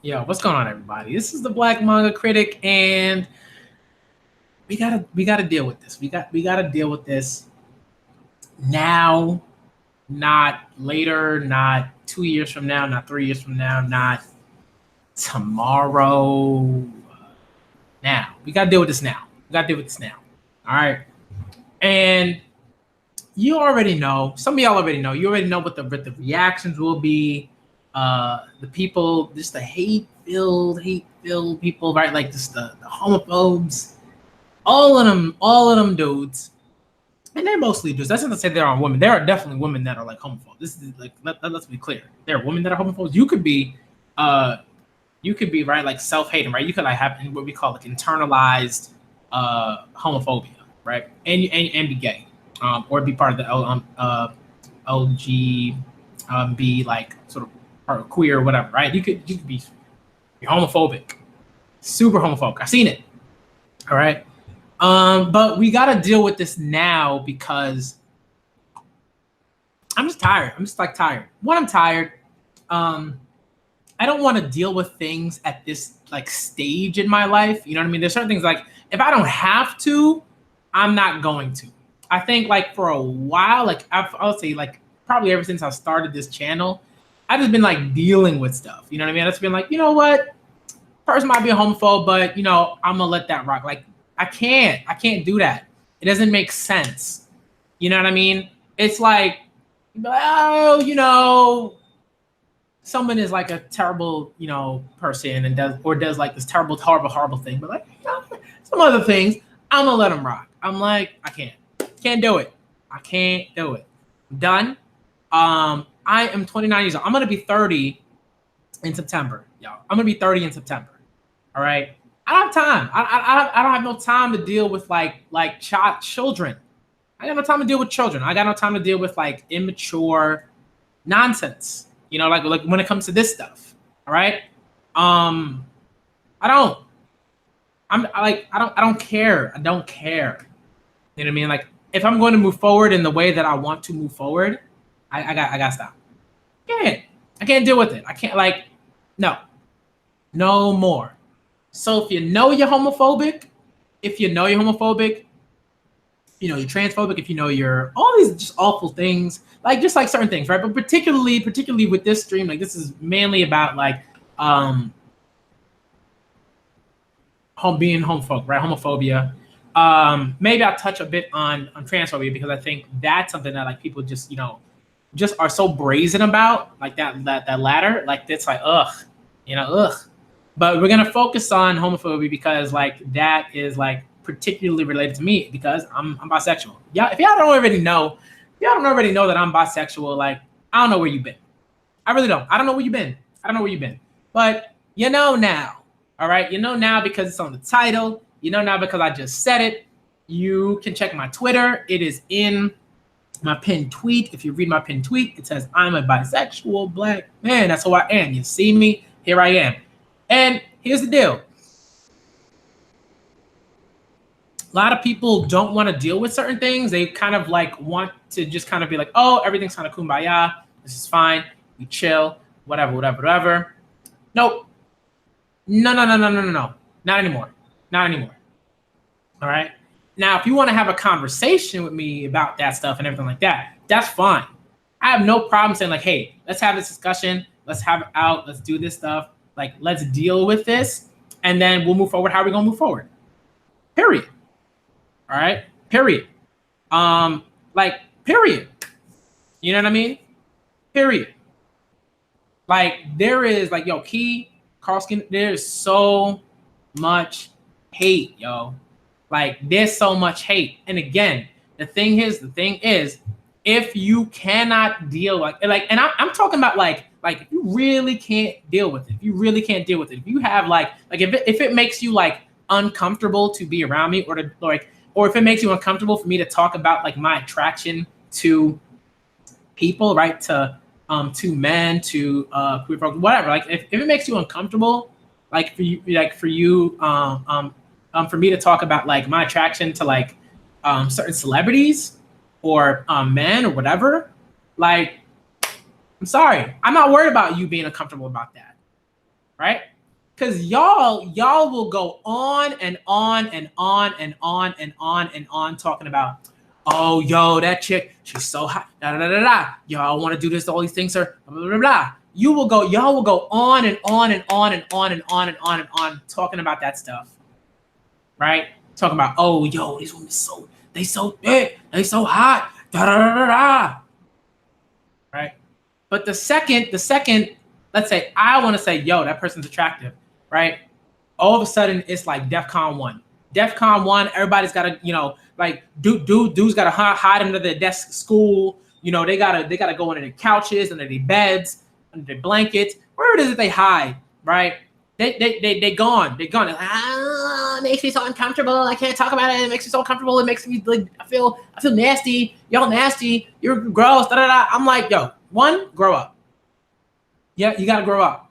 Yo, what's going on, everybody? This is the Black Manga Critic, and we gotta deal with this. We gotta deal with this now, not later, not 2 years from now, not 3 years from now, not tomorrow. Now we gotta deal with this now. We gotta deal with this now. All right, and you already know. Some of y'all already know. You already know what the reactions will be. The people, just the hate-filled people, right? Like just the homophobes, all of them dudes, and they're mostly dudes. That's not to say there aren't women. There are definitely women that are like homophobes. This is like let's be clear. There are women that are homophobes. Uh, you could be right, like self-hating, right? You could like have what we call like internalized homophobia, right? And be gay, or be part of the LG, be like sort of or queer or whatever, right? You could be homophobic, super homophobic. I've seen it. All right. But we got to deal with this now because I'm just tired. I'm just like tired. One, I'm tired. I don't want to deal with things at this like stage in my life. You know what I mean? There's certain things like if I don't have to, I'm not going to. I think like for a while, like I'll say like probably ever since I started this channel, I've just been like dealing with stuff. You know what I mean? I've just been like, you know what? Person might be a homophobe, but you know, I'm gonna let that rock. Like I can't do that. It doesn't make sense. You know what I mean? It's like, oh, you know, someone is like a terrible, you know, person and does like this terrible, horrible thing. But like, you know, some other things, I'm gonna let them rock. I'm like, I can't do it. I can't do it. I'm done. I am 29 years old. I'm gonna be 30 in September, y'all. I'm gonna be 30 in September. All right. I don't have time. I don't have no time to deal with like children. I got no time to deal with children. I got no time to deal with like immature nonsense. You know, like when it comes to this stuff. All right. I don't. I don't care. I don't care. You know what I mean? Like if I'm going to move forward in the way that I want to move forward, I got to stop. I can't deal with it. I can't like no more. So if you know you're homophobic, you know you're transphobic, if you know you're all these just awful things, like just like certain things, right? But particularly with this stream, like this is mainly about like being homophobic, right? Homophobia. Maybe I'll touch a bit on transphobia because I think that's something that like people just just are so brazen about, like that latter, like it's like ugh. But we're gonna focus on homophobia because like that is like particularly related to me because I'm bisexual. Yeah, if y'all don't already know that I'm bisexual, like I don't know where you've been. I really don't. I don't know where you've been. But you know now. All right, you know now because it's on the title. You know now because I just said it. You can check my Twitter. It is in my pinned tweet. If you read my pinned tweet, it says I'm a bisexual black man. That's who I am. You see me? Here I am. And here's the deal. A lot of people don't want to deal with certain things. They kind of like want to just kind of be like, oh, everything's kind of kumbaya. This is fine. We chill. Whatever. Nope. No. Not anymore. All right. Now, if you want to have a conversation with me about that stuff and everything like that, that's fine. I have no problem saying like, hey, let's have this discussion. Let's have it out. Let's do this stuff. Like, let's deal with this, and then we'll move forward. How are we gonna move forward? Period. All right. Period. Period. You know what I mean? Period. Like, there is like, yo, Key, Carlskin, there's so much hate, yo. Like, there's so much hate. And again, the thing is, if you cannot deal and I'm talking about like if you really can't deal with it, if you have if it makes you like uncomfortable to be around me or if it makes you uncomfortable for me to talk about like my attraction to people, right? To men, to queer folks, whatever. Like if it makes you uncomfortable, for me to talk about like my attraction to like certain celebrities or men or whatever, like I'm sorry, I'm not worried about you being uncomfortable about that, right? Because y'all will go on and on and on and on and on and on talking about, oh, yo, that chick, she's so hot, da da da da da. Y'all want to do this, all these things are blah blah blah blah. Y'all will go on and on and on and on and on and on and on talking about that stuff, right? Talking about, oh, yo, these women they so thick, they so hot, da da da da da. Right? But the second, let's say I want to say, yo, that person's attractive, right? All of a sudden, it's like DEFCON 1. DEFCON 1, everybody's got to, like dudes got to hide under their desk school. They gotta go under their couches, under their beds, under their blankets, wherever it is that they hide, right? They gone. They're like, it makes me so uncomfortable. I can't talk about it. It makes me so uncomfortable. It makes me like I feel nasty. Y'all nasty. You're gross. Da da da. I'm like, yo, one, grow up. Yeah, you gotta grow up.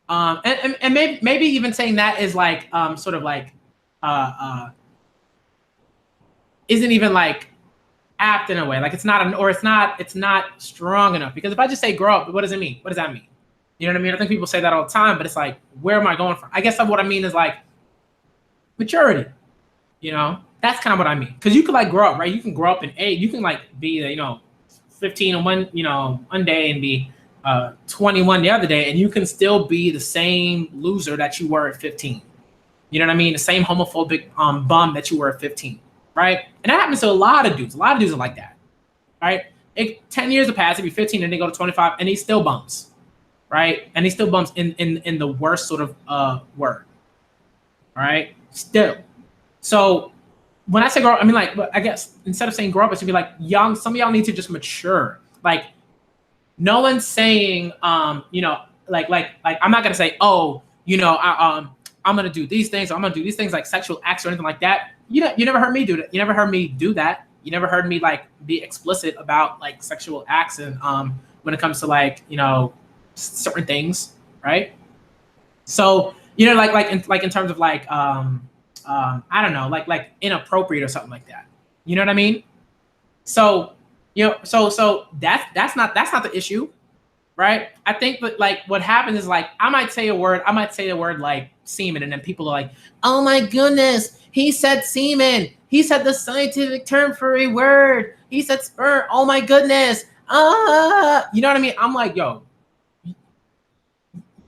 And maybe even saying that is like sort of like isn't even like apt in a way. Like it's not strong enough. Because if I just say grow up, what does it mean? What does that mean? You know what I mean? I think people say that all the time, but it's like, where am I going from? I guess what I mean is like maturity. That's kind of what I mean. Because you can like grow up, right? You can grow up in age. You can like be 15 on one day and be 21 the other day, and you can still be the same loser that you were at 15. You know what I mean? The same homophobic bum that you were at 15, right? And that happens to a lot of dudes. A lot of dudes are like that, right? 10 years have passed, it'd be 15, and they go to 25, and he still bumps. Right? And he still bumps in the worst sort of word. All right? Still. So when I say grow up, I mean like, I guess instead of saying grow up, it should be like young. Some of y'all need to just mature. Like no one's saying, like I'm not gonna say, oh, I'm gonna do these things, or I'm gonna do these things like sexual acts or anything like that. You never heard me do that. You never heard me do that. You never heard me like be explicit about like sexual acts and when it comes to like, certain things, right? So like in terms of like I don't know, like inappropriate or something like that. You know what I mean? So so that's not the issue, right? I think that like what happens is like I might say a word like semen, and then people are like, oh my goodness, he said semen, he said the scientific term for a word, he said sperm, oh my goodness, you know what I mean? I'm like, yo.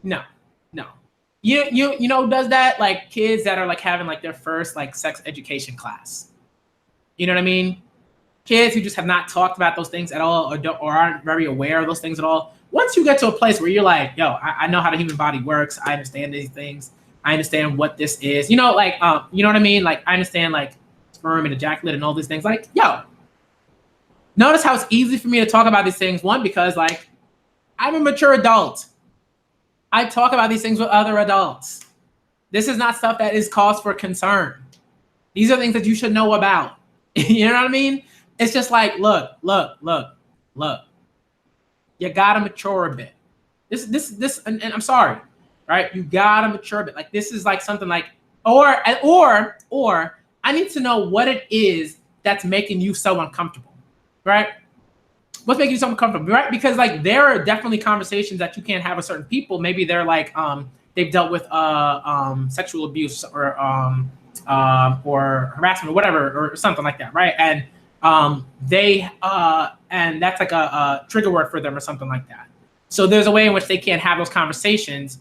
No. You know who does that? Like kids that are like having like their first like sex education class. You know what I mean? Kids who just have not talked about those things at all, or aren't very aware of those things at all. Once you get to a place where you're like, yo, I know how the human body works. I understand these things. I understand what this is. You know what I mean? Like I understand like sperm and ejaculate and all these things. Like, yo, notice how it's easy for me to talk about these things. One, because like I'm a mature adult. I talk about these things with other adults. This is not stuff that is cause for concern. These are things that you should know about. You know what I mean? It's just like, look. You gotta mature a bit. This, and I'm sorry, right? You gotta mature a bit. Like this is like something like, or I need to know what it is that's making you so uncomfortable, right? What's making you so uncomfortable, right? Because like there are definitely conversations that you can't have with certain people. Maybe they're like they've dealt with sexual abuse or harassment or whatever or something like that, right? And and that's like a trigger word for them or something like that. So there's a way in which they can't have those conversations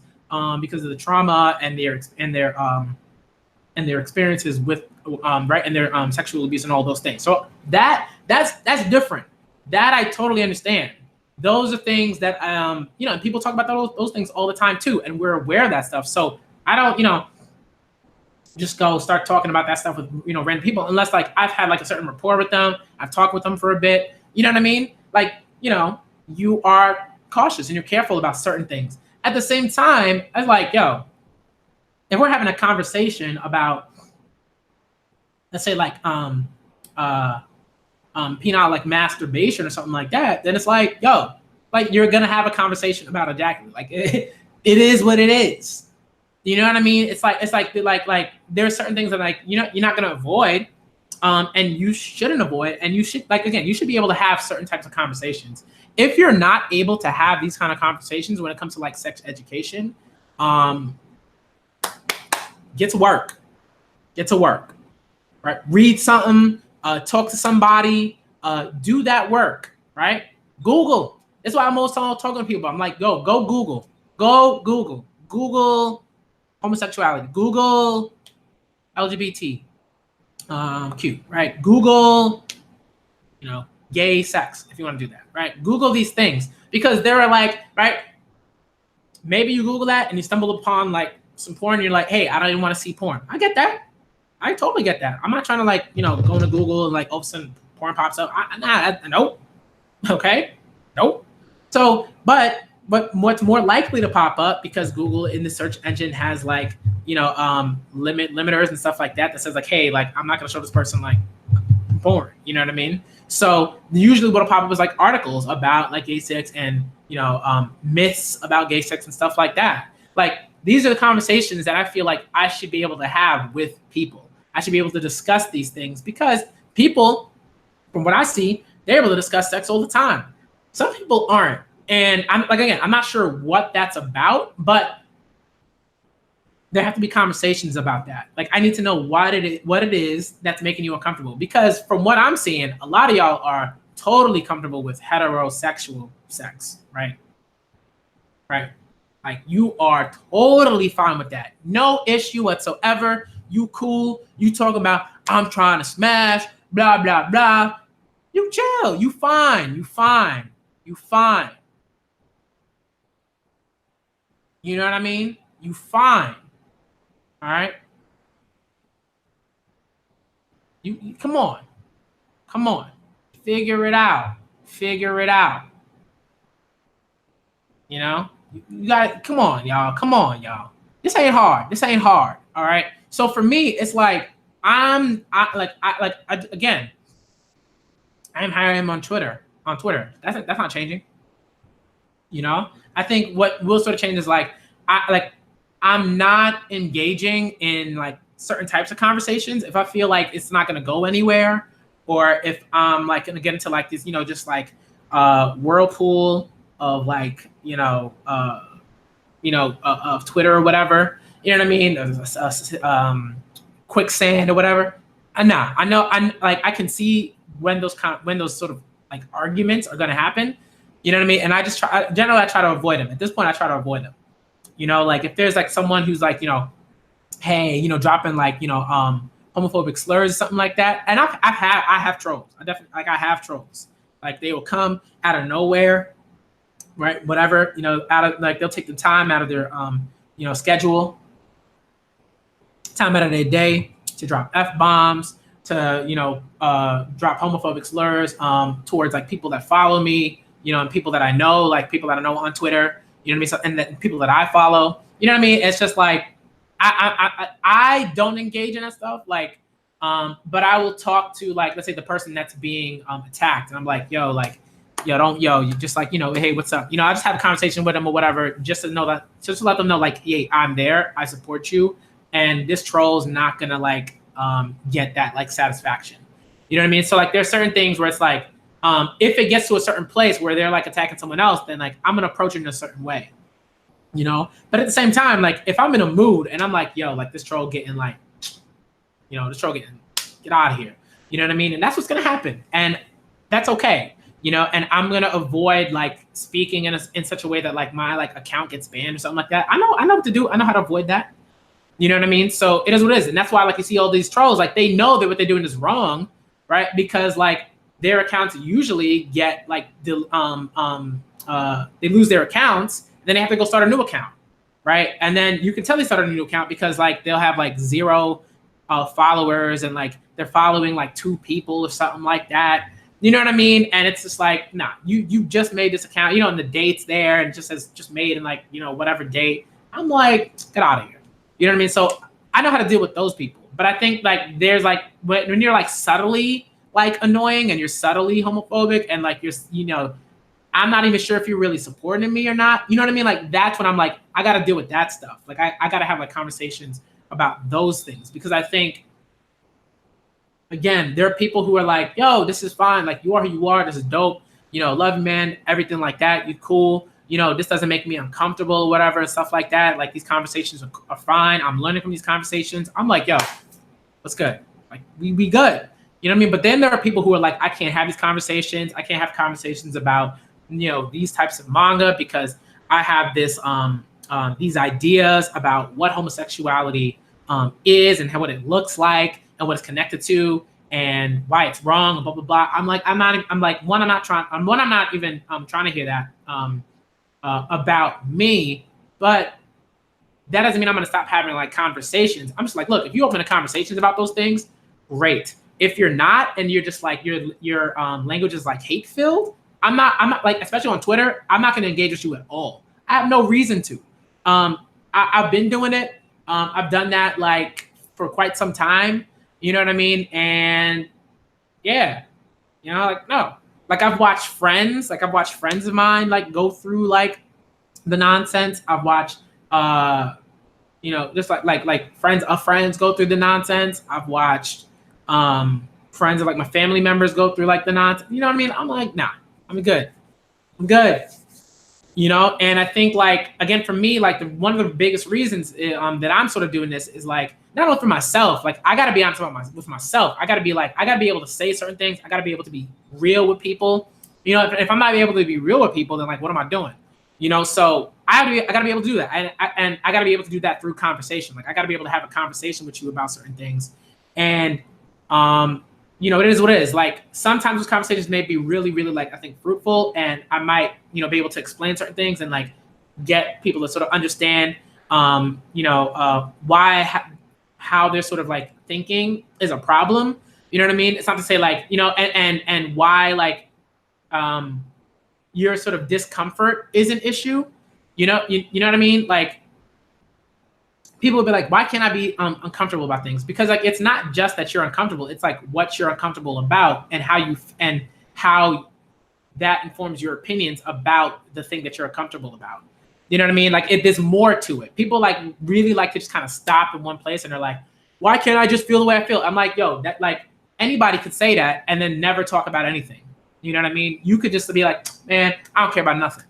because of the trauma and their experiences with right, and their sexual abuse and all those things. So that's different. That I totally understand. Those are things that people talk about those things all the time too, and we're aware of that stuff. So I don't just go start talking about that stuff with random people unless like I've had like a certain rapport with them. I've talked with them for a bit. You know what I mean? Like you are cautious and you're careful about certain things. At the same time, I was like, yo, if we're having a conversation about, let's say like penile like masturbation or something like that, then it's like, yo, like you're gonna have a conversation about ejaculate. Like it is what it is. You know what I mean? It's like there are certain things that like you're not gonna avoid, and you shouldn't avoid, and you should you should be able to have certain types of conversations. If you're not able to have these kind of conversations when it comes to like sex education, get to work. Get to work, right? Read something, talk to somebody, do that work, right? Google. That's why I'm always talking to people. I'm like, go Google. Go Google. Google homosexuality. Google LGBT. Q, right? Google, gay sex, if you want to do that, right? Google these things because there are like, right? Maybe you Google that and you stumble upon like some porn and you're like, hey, I don't even want to see porn. I get that. I totally get that. I'm not trying to like, go into Google and like all of a sudden porn pops up. Nope. Okay. Nope. So, but what's more likely to pop up because Google in the search engine has like, limiters and stuff like that says like, hey, like I'm not going to show this person like porn. You know what I mean? So usually what'll pop up is like articles about like gay sex and, myths about gay sex and stuff like that. Like these are the conversations that I feel like I should be able to have with people. I should be able to discuss these things because people, from what I see, they're able to discuss sex all the time. Some people aren't. And I'm not sure what that's about, but there have to be conversations about that. Like I need to know what it is that's making you uncomfortable. Because from what I'm seeing, a lot of y'all are totally comfortable with heterosexual sex, right? Right. Like you are totally fine with that. No issue whatsoever. You cool. You talk about, I'm trying to smash, blah, blah, blah. You chill. You fine. You fine. You fine. You know what I mean? You fine. All right. You come on. Come on. Figure it out. Figure it out. You got come on, y'all. Come on, y'all. This ain't hard. This ain't hard. All right. So for me, it's like again, I am hiring him on Twitter. On Twitter. That's not changing. I think what will sort of change is like I'm not engaging in like certain types of conversations if I feel like it's not going to go anywhere, or if I'm like going to get into like this, just like whirlpool of like of Twitter or whatever. You know what I mean? Quicksand or whatever. I know. I can see when those sort of like arguments are going to happen. You know what I mean? And I just generally try to avoid them. At this point, I try to avoid them. Like if there's like someone who's like, hey, dropping like, homophobic slurs or something like that. And I have trolls. I have trolls. Like they will come out of nowhere, right? Whatever, out of like they'll take the time out of their schedule, time out of their day to drop F-bombs, to drop homophobic slurs towards like people that follow me, and people that I know, like people that I know on Twitter, you know what I mean? So, and the people that I follow, you know what I mean? It's just like I don't engage in that stuff, like, but I will talk to like, let's say the person that's being attacked, and I'm like, you just like, hey, what's up? I just have a conversation with them or whatever, just to let them know like, hey, I'm there, I support you, and this troll's not gonna like get that like satisfaction. You know what I mean? So like there's certain things where it's like, if it gets to a certain place where they're like attacking someone else, then like I'm gonna approach it in a certain way. But at the same time, like if I'm in a mood and I'm like, like this troll getting like, get out of here. You know what I mean? And that's what's gonna happen, and that's okay. And I'm gonna avoid like speaking in such a way that like my like account gets banned or something like that. I know what to do. I know how to avoid that. You know what I mean? So it is what it is, and that's why like you see all these trolls, like they know that what they're doing is wrong, right? Because like their accounts usually get like they lose their accounts, then they have to go start a new account, right? And then you can tell they started a new account because like they'll have like 0 followers and like they're following like 2 people or something like that. You know what I mean? And it's just like, nah, you just made this account, and the date's there and it just says just made in like, whatever date. I'm like, get out of here. You know what I mean? So I know how to deal with those people. But I think like there's like when you're like subtly like annoying and you're subtly homophobic and like you're, I'm not even sure if you're really supporting me or not. You know what I mean? Like that's when I'm like, I got to deal with that stuff. Like I got to have like conversations about those things, because I think, again, there are people who are like, yo, this is fine. Like you are who you are. This is dope. Love you, man. Everything like that. You cool. this doesn't make me uncomfortable or whatever and stuff like that. Like these conversations are fine. I'm learning from these conversations. I'm like, yo, what's good? Like we good. You know what I mean? But then there are people who are like, I can't have these conversations. I can't have conversations about, these types of manga because I have this these ideas about what homosexuality is and what it looks like and what it's connected to and why it's wrong and blah blah blah. I'm not even trying to hear that about me, but that doesn't mean I'm going to stop having like conversations. I'm just like, look, if you open the conversations about those things, great. If you're not, and you're just like your language is like hate filled, I'm not like, especially on Twitter, I'm not going to engage with you at all. I have no reason to. I've been doing it. I've done that like for quite some time. You know what I mean? And yeah, like no, like I've watched friends of mine like go through like the nonsense. I've watched just like friends of friends go through the nonsense. I've watched friends of like my family members go through like the nonsense. You know what I mean? I'm like, nah, I'm good. And I think like, again, for me, like one of the biggest reasons that I'm sort of doing this is like, not only for myself, like I got to be honest with myself. I got to be able to say certain things. I got to be able to be real with people. If I'm not able to be real with people, then like, what am I doing? So I got to be able to do that. And I got to be able to do that through conversation. Like I got to be able to have a conversation with you about certain things. And, it is what it is. Like sometimes those conversations may be really, really like, I think fruitful, and I might, be able to explain certain things and like get people to sort of understand, how they're sort of like thinking is a problem. You know what I mean? It's not to say like, and why like, your sort of discomfort is an issue. You know what I mean? Like people will be like, why can't I be uncomfortable about things? Because like, it's not just that you're uncomfortable. It's like what you're uncomfortable about and how that informs your opinions about the thing that you're uncomfortable about. You know what I mean? Like there's more to it. People like really like to just kind of stop in one place and they're like, why can't I just feel the way I feel? I'm like, yo, that like anybody could say that and then never talk about anything. You know what I mean? You could just be like, man, I don't care about nothing.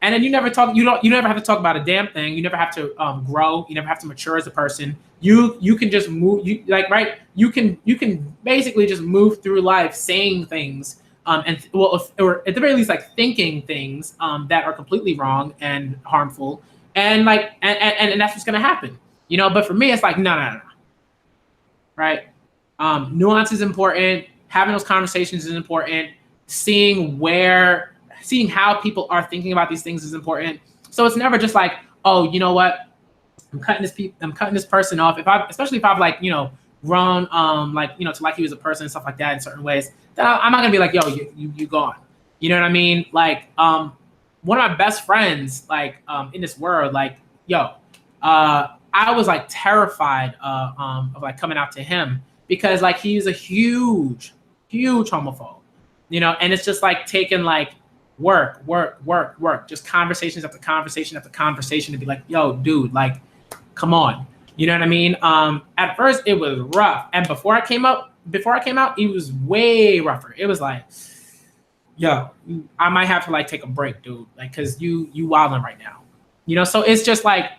And then you never have to talk about a damn thing. You never have to grow. You never have to mature as a person. You can just move. You can basically just move through life saying things or at the very least like thinking things that are completely wrong and harmful. And like and that's what's gonna happen. But for me, it's like no. Right? Nuance is important. Having those conversations is important. Seeing how people are thinking about these things is important. So it's never just like, oh, you know what? I'm cutting this person off. Especially if I've like, grown, to like you as a person and stuff like that in certain ways, then I'm not gonna be like, yo, you gone. You know what I mean? Like, one of my best friends, like, in this world, like, yo, I was like terrified of like coming out to him because like he's a huge homophobe, and it's just like taking like work, just conversations after conversation after conversation to be like, yo, dude, like, come on. You know what I mean? At first it was rough. And before I came out, it was way rougher. It was like, yo, I might have to like take a break, dude. Like, cause you wilding right now. So it's just like,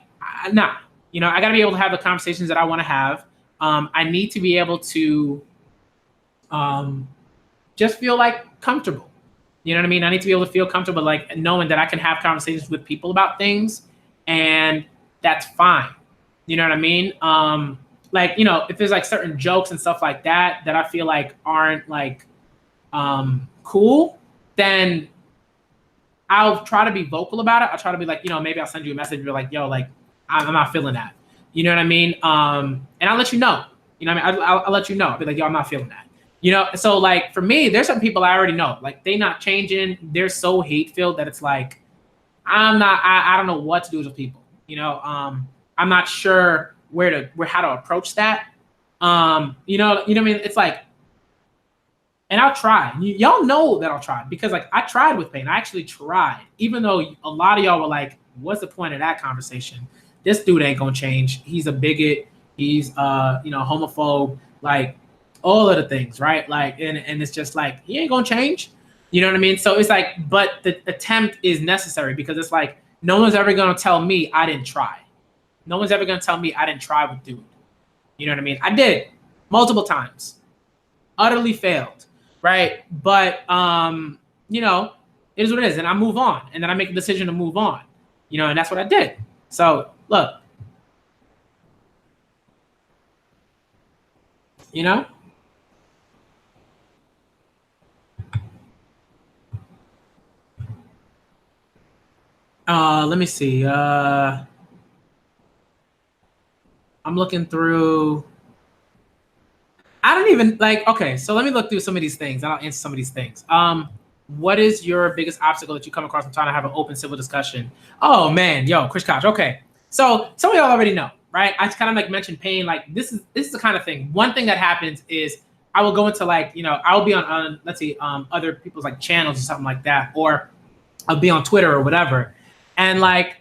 nah, I gotta be able to have the conversations that I want to have. I need to be able to just feel like comfortable. You know what I mean? I need to be able to feel comfortable, like knowing that I can have conversations with people about things and that's fine. You know what I mean? Like, if there's like certain jokes and stuff like that I feel like aren't like cool, then I'll try to be vocal about it. I'll try to be like, maybe I'll send you a message and be like, yo, like, I'm not feeling that. You know what I mean? And I'll let you know. You know what I mean? I'll let you know. I'll be like, yo, I'm not feeling that. So like for me, there's some people I already know, like they not changing. They're so hate filled that it's like, I don't know what to do with people. I'm not sure how to approach that. You know what I mean? It's like, and I'll try. Y'all know that I'll try because like I tried with pain. I actually tried, even though a lot of y'all were like, what's the point of that conversation? This dude ain't gonna change. He's a bigot. He's homophobe. Like, all of the things, right? Like, and it's just like, he ain't gonna change. You know what I mean? So it's like, but the attempt is necessary because it's like, no one's ever going to tell me I didn't try. No one's ever going to tell me I didn't try with dude. You know what I mean? I did multiple times, utterly failed, right? But, you know, it is what it is. And I move on. And then I make a decision to move on, you know, and that's what I did. So look, you know, let me see. I'm looking through. I don't even like, okay, so let me look through some of these things and I'll answer some of these things. What is your biggest obstacle that you come across when trying to have an open civil discussion? Oh man, yo, Chris Koch. Okay. So some of y'all already know, right? I just kind of like mentioned pain. Like this is the kind of thing. One thing that happens is I will go into like, you know, I will be on let's see, other people's like channels or something like that, or I'll be on Twitter or whatever. And like,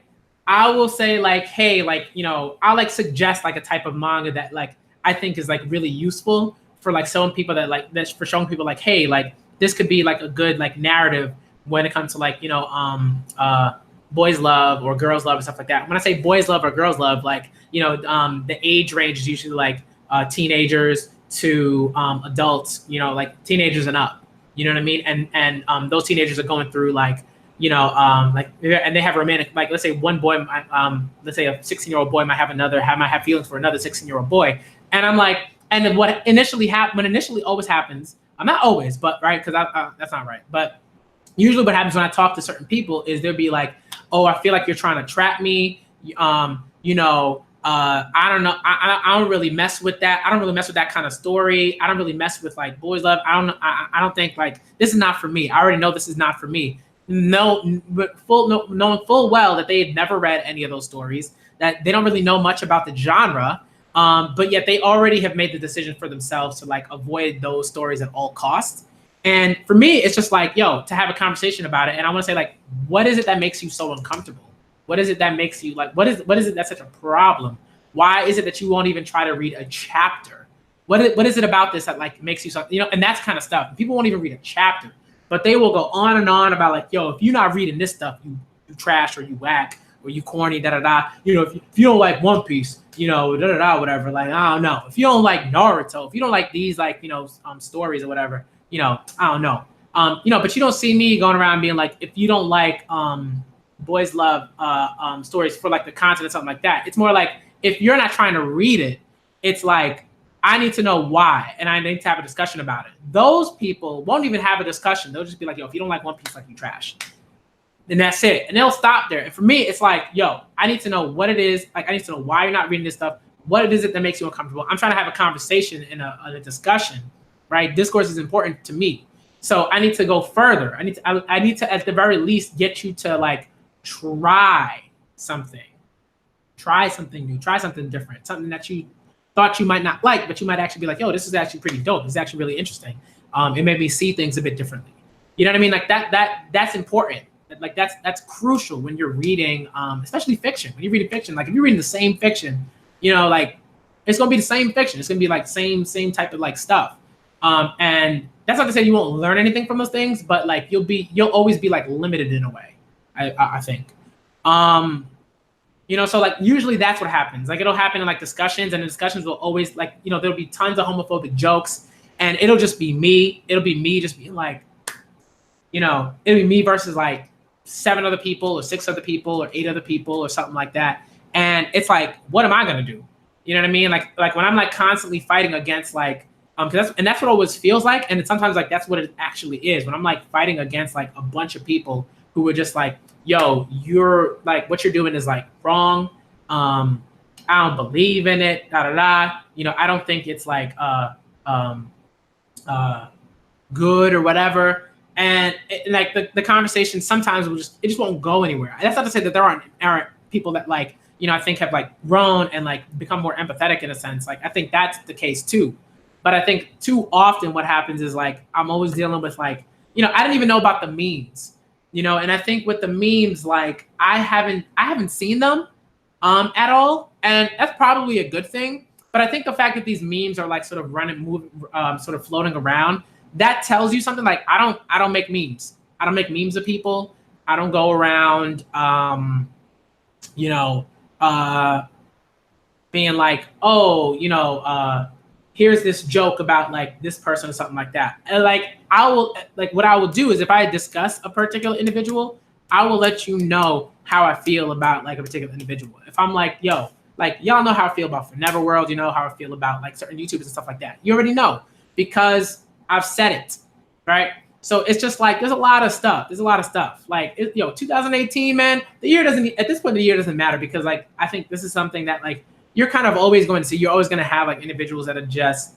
I will say like, hey, like, you know, I'll like suggest like a type of manga that like I think is like really useful for like showing people that like that's for showing people like, hey, like this could be like a good like narrative when it comes to like, you know, boys love or girls love and stuff like that. When I say boys love or girls love, like, you know, the age range is usually like teenagers to adults, you know, like teenagers and up, you know what I mean? And those teenagers are going through like, you know, like, and they have romantic, like, let's say one boy, let's say a 16-year-old boy might have feelings for another 16-year-old boy. And I'm like, and then what initially always happens, I'm not always, but right, because that's not right. But usually what happens when I talk to certain people is they'll be like, oh, I feel like you're trying to trap me. You know, I don't know. I don't really mess with that. I don't really mess with that kind of story. I don't really mess with like boys love. I don't think like this is not for me. I already know this is not for me. Knowing full well that they had never read any of those stories, that they don't really know much about the genre. But yet they already have made the decision for themselves to like avoid those stories at all costs. And for me, it's just like, yo, to have a conversation about it. And I want to say like, what is it that makes you so uncomfortable? What is it that makes you like, what is it that's such a problem? Why is it that you won't even try to read a chapter? What is it about this that like makes you so, you know, and that's kind of stuff. People won't even read a chapter, but they will go on and on about like, yo, if you're not reading this stuff, you trash or you whack or you corny, da-da-da. You know, if you don't like One Piece, you know, da-da-da, whatever. Like, I don't know. If you don't like Naruto, if you don't like these like, you know, stories or whatever, you know, I don't know. You know, but you don't see me going around being like, if you don't like boys love stories for like the content or something like that. It's more like if you're not trying to read it, it's like, I need to know why, and I need to have a discussion about it. Those people won't even have a discussion. They'll just be like, yo, if you don't like One Piece, like you trash. Then that's it. And they'll stop there. And for me, it's like, yo, I need to know what it is. Like, I need to know why you're not reading this stuff. What is it that makes you uncomfortable? I'm trying to have a conversation and a discussion, right? Discourse is important to me. So I need to go further. I need to, at the very least, get you to like try something new, try something different, something that you thought you might not like, but you might actually be like, yo, this is actually pretty dope. This is actually really interesting. It made me see things a bit differently. You know what I mean? Like that's important. Like that's crucial when you're reading, especially fiction. When you're reading fiction, like if you're reading the same fiction, you know, like it's gonna be the same fiction. It's gonna be like same type of like stuff. And that's not to say you won't learn anything from those things, but like you'll always be like limited in a way. I think. You know, so like usually that's what happens. Like it'll happen in like discussions, and the discussions will always like, you know, there'll be tons of homophobic jokes, and it'll just be me. It'll be me just being like, you know, it'll be me versus like 7 other people or 6 other people or 8 other people or something like that. And it's like, what am I gonna do? You know what I mean? Like when I'm like constantly fighting against like, that's what it always feels like. And sometimes like that's what it actually is. When I'm like fighting against like a bunch of people who were just like, yo, you're like, what you're doing is like wrong. I don't believe in it, You know, I don't think it's like good or whatever. And like the conversation sometimes it just won't go anywhere. That's not to say that there aren't people that like, you know, I think have like grown and like become more empathetic in a sense. Like I think that's the case too. But I think too often what happens is like, I'm always dealing with like, you know, I didn't even know about the memes. You know, and I think with the memes, like I haven't seen them at all, and that's probably a good thing. But I think the fact that these memes are like sort of floating around that tells you something. Like I don't make memes. I don't make memes of people. I don't go around, you know, being like, oh, here's this joke about like this person or something like that. And like what I will do is if I discuss a particular individual, I will let you know how I feel about like a particular individual. If I'm like, yo, like y'all know how I feel about Neverworld, you know how I feel about like certain YouTubers and stuff like that. You already know because I've said it, right? So it's just like there's a lot of stuff. Like 2018, man. The year doesn't at this point the year doesn't matter because like I think this is something that like you're kind of always going to see. You're always going to have like individuals that are just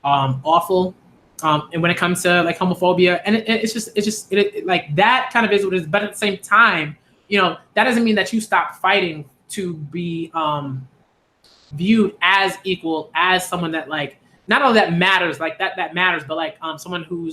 awful. And when it comes to like homophobia, and it's just like that kind of is what it is. But at the same time, that doesn't mean that you stop fighting to be viewed as equal as someone that like not only that matters, like that matters, but like someone who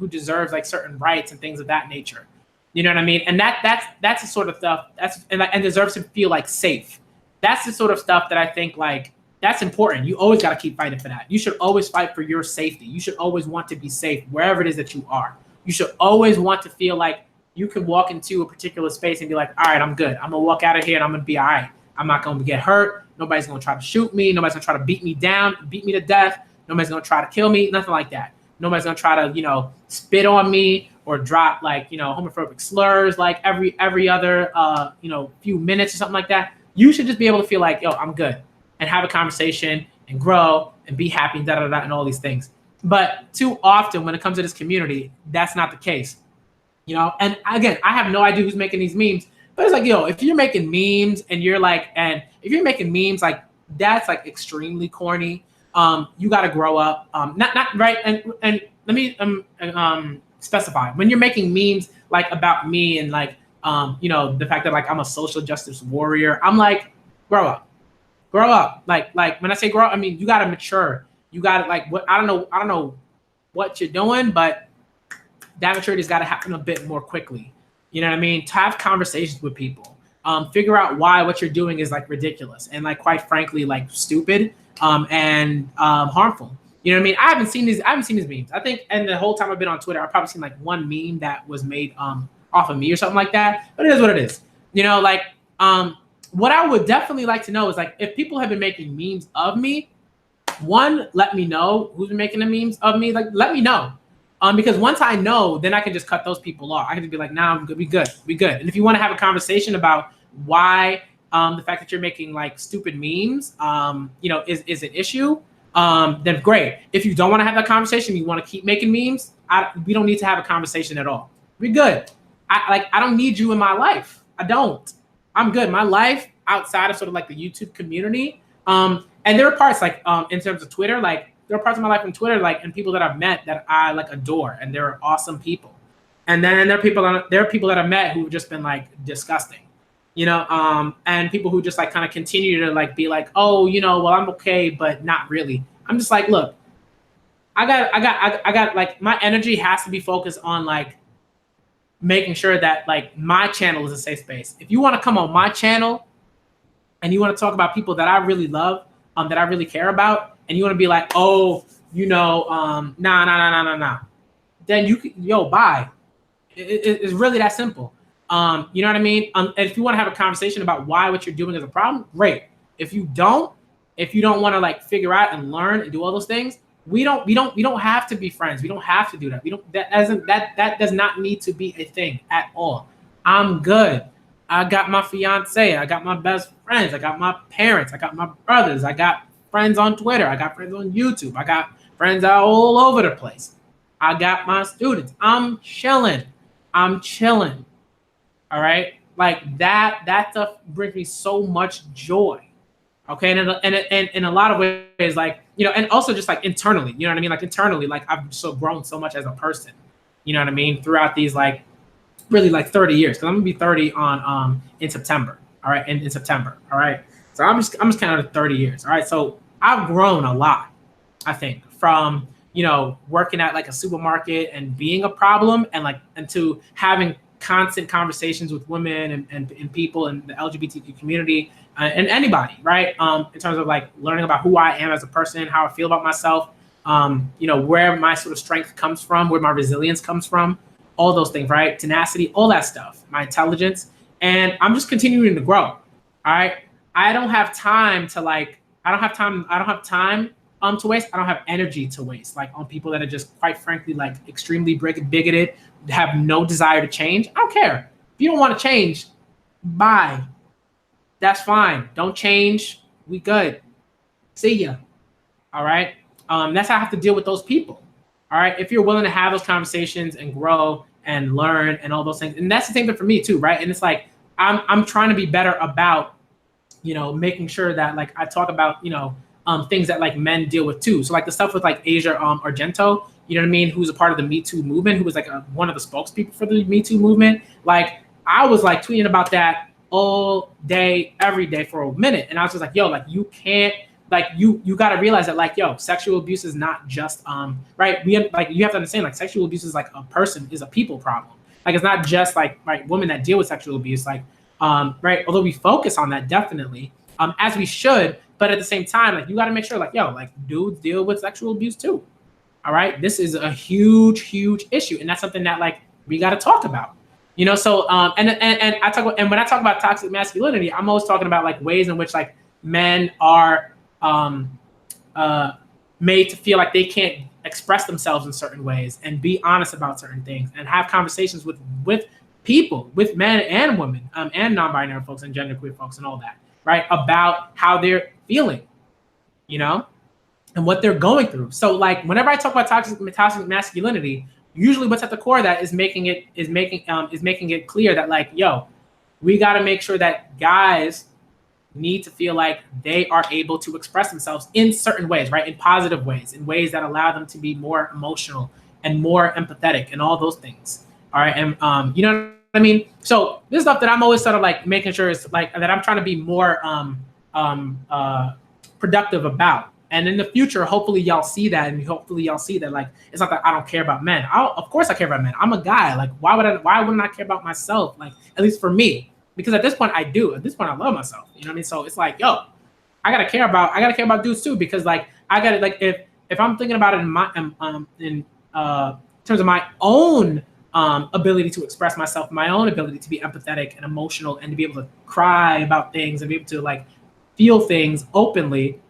deserves like certain rights and things of that nature. You know what I mean? And that's the sort of stuff and deserves to feel like safe. That's the sort of stuff that I think like that's important. You always got to keep fighting for that. You should always fight for your safety. You should always want to be safe wherever it is that you are. You should always want to feel like you can walk into a particular space and be like, all right, I'm good. I'm gonna walk out of here and I'm gonna be all right. I'm not gonna get hurt. Nobody's gonna try to shoot me. Nobody's gonna try to beat me down, beat me to death. Nobody's gonna try to kill me. Nothing like that. Nobody's gonna try to, spit on me or drop like, homophobic slurs like every other, few minutes or something like that. You should just be able to feel like, yo, I'm good, and have a conversation and grow and be happy and and all these things. But too often when it comes to this community, that's not the case. And again, I have no idea who's making these memes, but it's like, if you're making memes and if you're making memes, like that's like extremely corny. You got to grow up. Not right. And let me specify when you're making memes like about me and like the fact that like I'm a social justice warrior. I'm like, grow up. Like when I say grow up, I mean you got to mature. You got to like what I don't know what you're doing, but that maturity's got to happen a bit more quickly. You know what I mean? To have conversations with people, figure out why what you're doing is like ridiculous and like quite frankly like stupid and harmful. You know what I mean? I haven't seen these memes. I think, and the whole time I've been on Twitter, I've probably seen like one meme that was made off of me or something like that. But it is what it is. What I would definitely like to know is like if people have been making memes of me, one, let me know who's been making the memes of me. Like, let me know. Because once I know, then I can just cut those people off. I can just be like, nah, I'm good. We good. And if you want to have a conversation about why the fact that you're making like stupid memes, is an issue, then great. If you don't want to have that conversation, you want to keep making memes, we don't need to have a conversation at all. We're good. I don't need you in my life. I don't. I'm good. My life outside of sort of like the YouTube community, and there are parts like in terms of Twitter, like there are parts of my life on Twitter, like and people that I've met that I like adore, and they're awesome people. And then there are people that I've met who've just been like disgusting, and people who just like kind of continue to like be like, oh, well, I'm okay, but not really. I'm just like, look, I got like my energy has to be focused on like making sure that like my channel is a safe space. If you want to come on my channel and you want to talk about people that I really love, that I really care about, and you want to be like, oh, nah, then you can, bye. It's really that simple. You know what I mean? And if you want to have a conversation about why what you're doing is a problem, great. If you don't want to like figure out and learn and do all those things, we don't have to be friends. We don't have to do that. That does not need to be a thing at all. I'm good. I got my fiance. I got my best friends. I got my parents. I got my brothers. I got friends on Twitter. I got friends on YouTube. I got friends all over the place. I got my students. I'm chilling. All right. Like that stuff brings me so much joy. Okay. And in a lot of ways, like, and also just like internally, you know what I mean? Like internally, like I've so grown so much as a person, you know what I mean? Throughout these like really like 30 years. Cause I'm gonna be 30 on in September. All right. In September. All right. So I'm just counting 30 years. All right. So I've grown a lot, I think, from, working at like a supermarket and being a problem and to having constant conversations with women and people in the LGBTQ community and anybody, right? In terms of like learning about who I am as a person, how I feel about myself, where my sort of strength comes from, where my resilience comes from, all those things, right? Tenacity, all that stuff, my intelligence. And I'm just continuing to grow. All right. I don't have time to I don't have time to waste. I don't have energy to waste, like on people that are just quite frankly, like extremely bigoted, have no desire to change. I don't care. If you don't want to change, bye. That's fine. Don't change. We good. See ya. All right. That's how I have to deal with those people. All right. If you're willing to have those conversations and grow and learn and all those things. And that's the same thing for me too, right? And it's like I'm trying to be better about, making sure that like I talk about, things that like men deal with too. So like the stuff with like Asia Argento, you know what I mean, who's a part of the Me Too movement, who was like one of the spokespeople for the Me Too movement. Like I was like tweeting about that all day, every day for a minute. And I was just like, yo, like you can't, like you got to realize that like, yo, sexual abuse is not just, right. You have to understand like sexual abuse is like is a people problem. Like it's not just like, right, women that deal with sexual abuse, like, right. Although we focus on that definitely, as we should, but at the same time, like you got to make sure like, yo, like dudes deal with sexual abuse too. All right. This is a huge, huge issue. And that's something that like we got to talk about, so, and I talk about, and when I talk about toxic masculinity, I'm always talking about like ways in which like men are, made to feel like they can't express themselves in certain ways and be honest about certain things and have conversations with people, with men and women, and non-binary folks and genderqueer folks and all that, right? About how they're feeling, and what they're going through. So like whenever I talk about toxic masculinity, usually what's at the core of that is making it clear that like, yo, we got to make sure that guys need to feel like they are able to express themselves in certain ways, right? In positive ways, in ways that allow them to be more emotional and more empathetic and all those things. All right. And, you know what I mean? So this stuff that I'm always sort of like making sure is like that I'm trying to be more productive about. And in the future, hopefully y'all see that. And hopefully y'all see that, like, it's not that I don't care about men. Of course I care about men. I'm a guy. Like, why wouldn't I care about myself? Like, at least for me. Because at this point I do. At this point I love myself. You know what I mean? So it's like, yo, I gotta care about dudes too. Because like I gotta like if I'm thinking about it in my in terms of my own ability to express myself, my own ability to be empathetic and emotional and to be able to cry about things and be able to like feel things openly,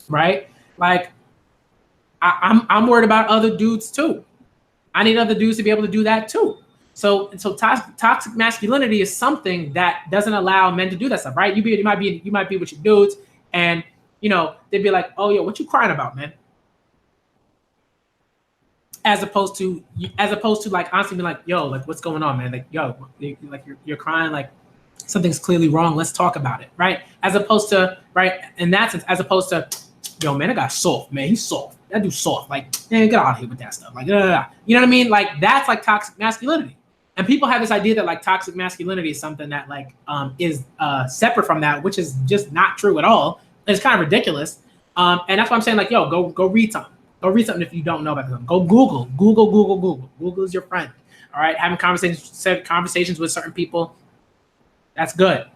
right? Like I'm worried about other dudes too. I need other dudes to be able to do that too. So toxic masculinity is something that doesn't allow men to do that stuff, right? You might be with your dudes, and they'd be like, "Oh, yo, what you crying about, man?" As opposed to like honestly being like, "Yo, like what's going on, man? Like, yo, like you're crying, like something's clearly wrong. Let's talk about it, right?" As opposed to right in that sense, as opposed to, "Yo, man, that guy's soft, man. He's soft. That dude's soft. Like, man, get out of here with that stuff. Like, you know what I mean? Like that's like toxic masculinity." And people have this idea that like toxic masculinity is something that like is separate from that, which is just not true at all. It's kind of ridiculous. And that's why I'm saying like, yo, go read something. Go read something if you don't know about something. Go Google. Google is your friend. All right, having conversations with certain people, that's good.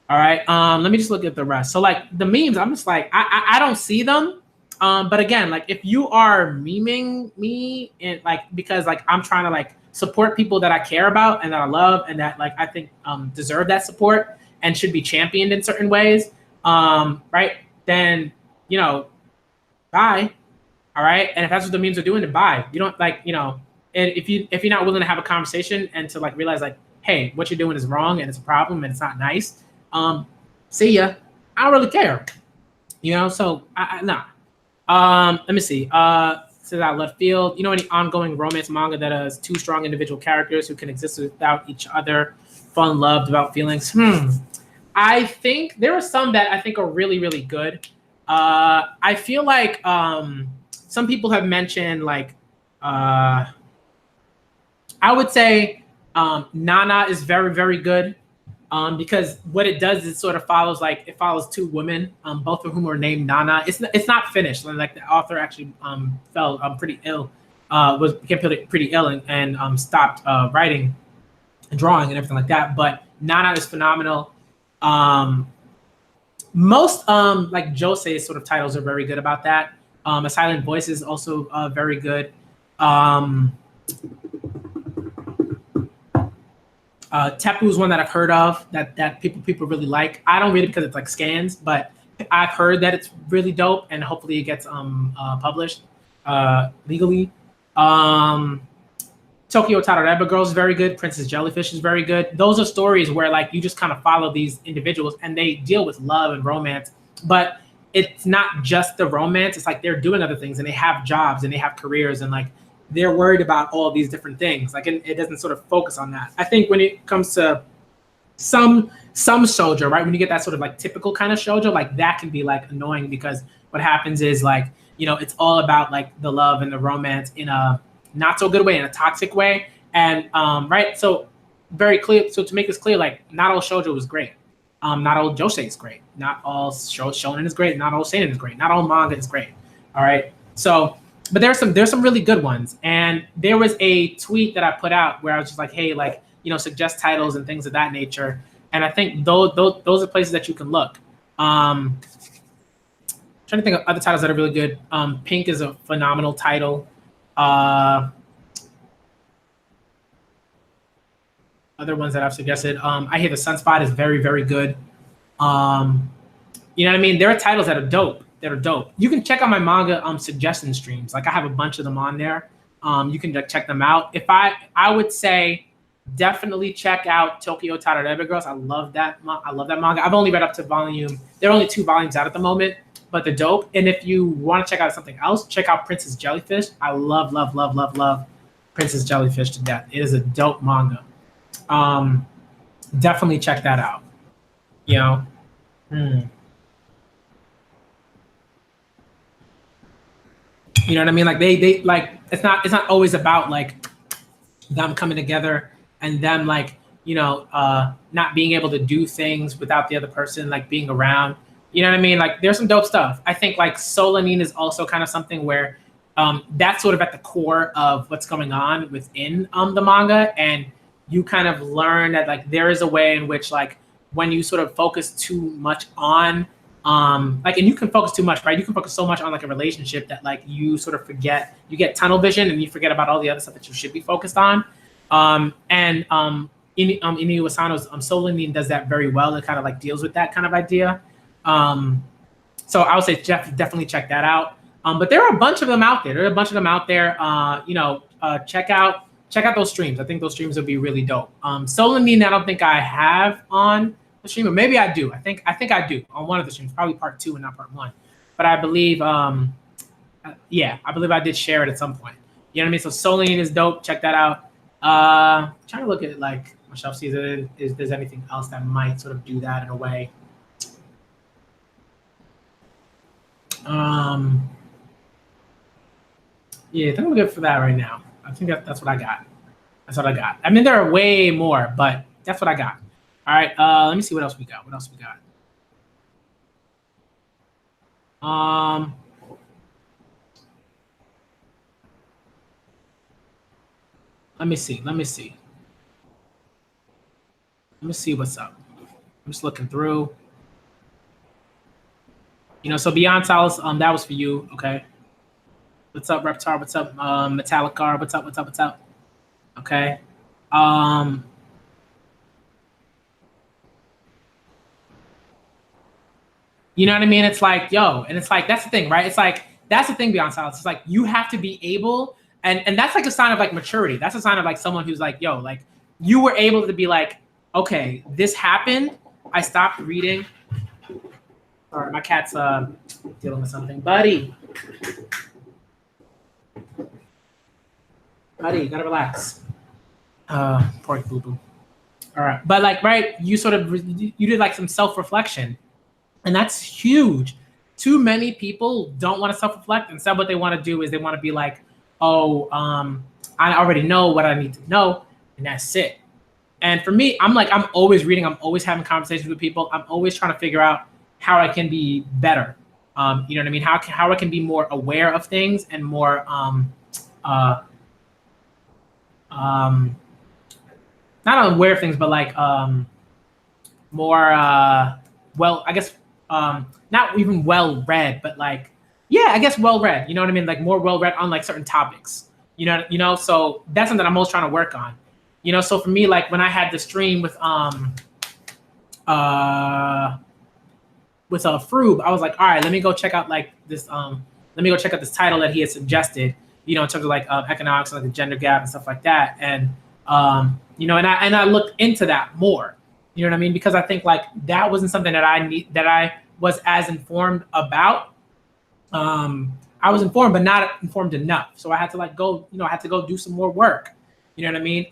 All right. Let me just look at the rest. So like the memes, I'm just like I don't see them. But again, like if you are memeing me and like because like I'm trying to like support people that I care about and that I love and that like I think deserve that support and should be championed in certain ways, right? Then bye. All right. And if that's what the memes are doing, then bye. You don't like, and if you're not willing to have a conversation and to like realize like, hey, what you're doing is wrong and it's a problem and it's not nice. See ya. I don't really care. So nah. Let me see. Says out left field. Any ongoing romance manga that has two strong individual characters who can exist without each other, fun, love, develop feelings? I think there are some that I think are really, really good. I feel like some people have mentioned like I would say Nana is very, very good. Because what it does is sort of follows two women, both of whom are named Nana. It's not finished. Like the author actually fell pretty ill, became pretty ill and stopped writing and drawing and everything like that. But Nana is phenomenal. Most like Josei's sort of titles are very good about that. A Silent Voice is also very good. Tepu is one that I've heard of that people really like. I don't read it because it's like scans, but I've heard that it's really dope, and hopefully it gets published legally. Tokyo Tarareba Girl is very good. Princess Jellyfish is very good. Those are stories where like you just kind of follow these individuals and they deal with love and romance, but it's not just the romance. It's like they're doing other things and they have jobs and they have careers and like they're worried about all these different things. Like it doesn't sort of focus on that. I think when it comes to some shoujo, right? When you get that sort of like typical kind of shoujo, like that can be like annoying because what happens is like, you know, it's all about like the love and the romance in a not so good way, in a toxic way. And right, so very clear. So to make this clear, like not all shoujo is great. Not all josei is great. Not all shonen is great. Not all seinen is great. Not all manga is great. All right. So, but there's some really good ones. And there was a tweet that I put out where I was just like, hey, like, you know, suggest titles and things of that nature. And I think those are places that you can look. Trying to think of other titles that are really good. Pink is a phenomenal title. Other ones that I've suggested. I Hear the Sunspot is very, very good. You know what I mean? There are titles that are dope. You can check out my manga suggestion streams. Like I have a bunch of them on there. You can check them out. If I would say definitely check out Tokyo Tarareba Girls. I love that manga. I've only read up to volume. There are only 2 volumes out at the moment, but they're dope. And if you want to check out something else, check out Princess Jellyfish. I love Princess Jellyfish to death. It is a dope manga. Definitely check that out. You know. You know what I mean? Like they like it's not always about like them coming together and them like, you know, not being able to do things without the other person like being around. You know what I mean? Like there's some dope stuff. I think like Solanin is also kind of something where that's sort of at the core of what's going on within the manga, and you kind of learn that like there is a way in which like when you sort of focus too much on like, and you can focus too much, right? You can focus so much on like a relationship that like you sort of forget, you get tunnel vision and you forget about all the other stuff that you should be focused on. Inui Asano's Solanin does that very well. It kind of like deals with that kind of idea. So I would say definitely check that out. But there are a bunch of them out there. You know, check out those streams. I think those streams would be really dope. Solanin, I don't think I have on the stream, or maybe I do. I think I do on one of the streams, probably part 2 and not part 1. But I believe, I believe I did share it at some point. You know what I mean? So Solanin is dope. Check that out. Trying to look at it like my shelf season. Is there's anything else that might sort of do that in a way? Yeah, I think I'm good for that right now. I think that's what I got. I mean, there are way more, but that's what I got. All right, let me see what else we got. Let me see what's up. I'm just looking through. You know, so Beyond Solace, that was for you, okay? What's up, Reptar? What's up, Metallicar? What's up? Okay. You know what I mean? It's like, yo, and it's like, that's the thing, right? It's like, that's the thing Beyond Solace. It's like, you have to be able, and that's like a sign of like maturity. That's a sign of like someone who's like, yo, like you were able to be like, okay, this happened. I stopped reading. Sorry, my cat's dealing with something. Buddy, you gotta relax. Poor boo-boo. All right, but like, right, you did like some self-reflection, and that's huge. Too many people don't want to self-reflect. Instead, what they want to do is they want to be like, oh, I already know what I need to know, and that's it. And for me, I'm always reading. I'm always having conversations with people. I'm always trying to figure out how I can be better. You know what I mean? How I can be more aware of things and more not aware of things, but like more well, I guess not even well read, but like yeah, I guess well read. You know what I mean? Like more well read on like certain topics. So that's something I'm always trying to work on. So for me, like when I had the stream uh with Froob, I was like, all right, let me go check out like this let me go check out this title that he had suggested, in terms of like economics and like the gender gap and stuff like that. And and I looked into that more. You know what I mean? Because I think like that wasn't something that I was as informed about. I was informed, but not informed enough. So I had to like go, I had to go do some more work. You know what I mean?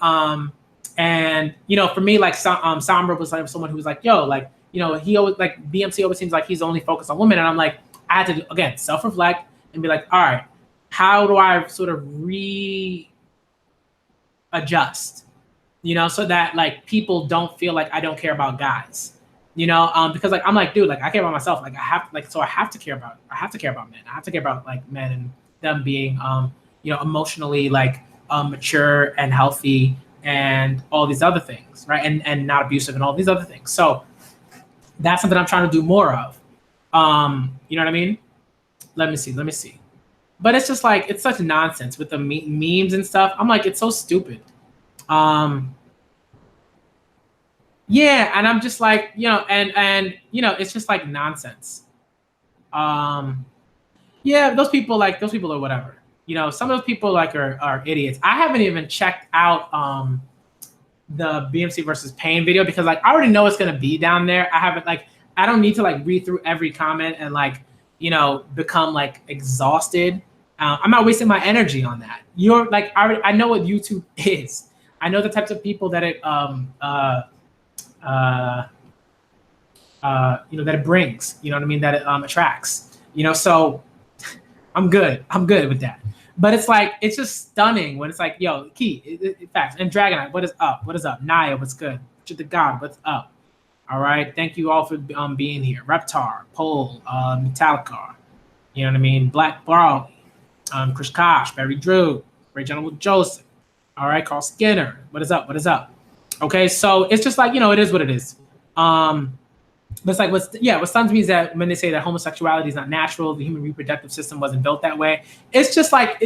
And for me, like Sombra was like someone who was like, yo, like, he always like BMC always seems like he's only focused on women. And I'm like, I had to again self-reflect and be like, all right, how do I sort of readjust, so that like people don't feel like I don't care about guys, because like I'm like, dude, like I care about myself. Like I have to care about men. I have to care about like men and them being emotionally like mature and healthy and all these other things, right? And not abusive and all these other things. So that's something I'm trying to do more of. You know what I mean? Let me see. But it's just like, it's such nonsense with the memes and stuff. I'm like, it's so stupid. Yeah, and I'm just like, and it's just like nonsense. Yeah, those people are whatever. Some of those people like are idiots. I haven't even checked out the BMC versus Pain video because like I already know it's gonna be down there. I don't need to like read through every comment and like become like exhausted. I'm not wasting my energy on that. You're like I know what YouTube is. I know the types of people that it that it brings. You know what I mean? That it attracts. So I'm good with that. But it's like, it's just stunning when it's like, yo, Key, facts. And Dragonite, what is up? What is up? Naya, what's good? Richard the God, what's up? All right. Thank you all for being here. Reptar, Pole, Metallica, you know what I mean? Black Barley, Chris Kosh, Barry Drew, Ray General Joseph. All right. Carl Skinner. What is up? What is up? Okay. So it's just like, it is what it is. But it's like what stuns me is that when they say that homosexuality is not natural, the human reproductive system wasn't built that way. It's just like,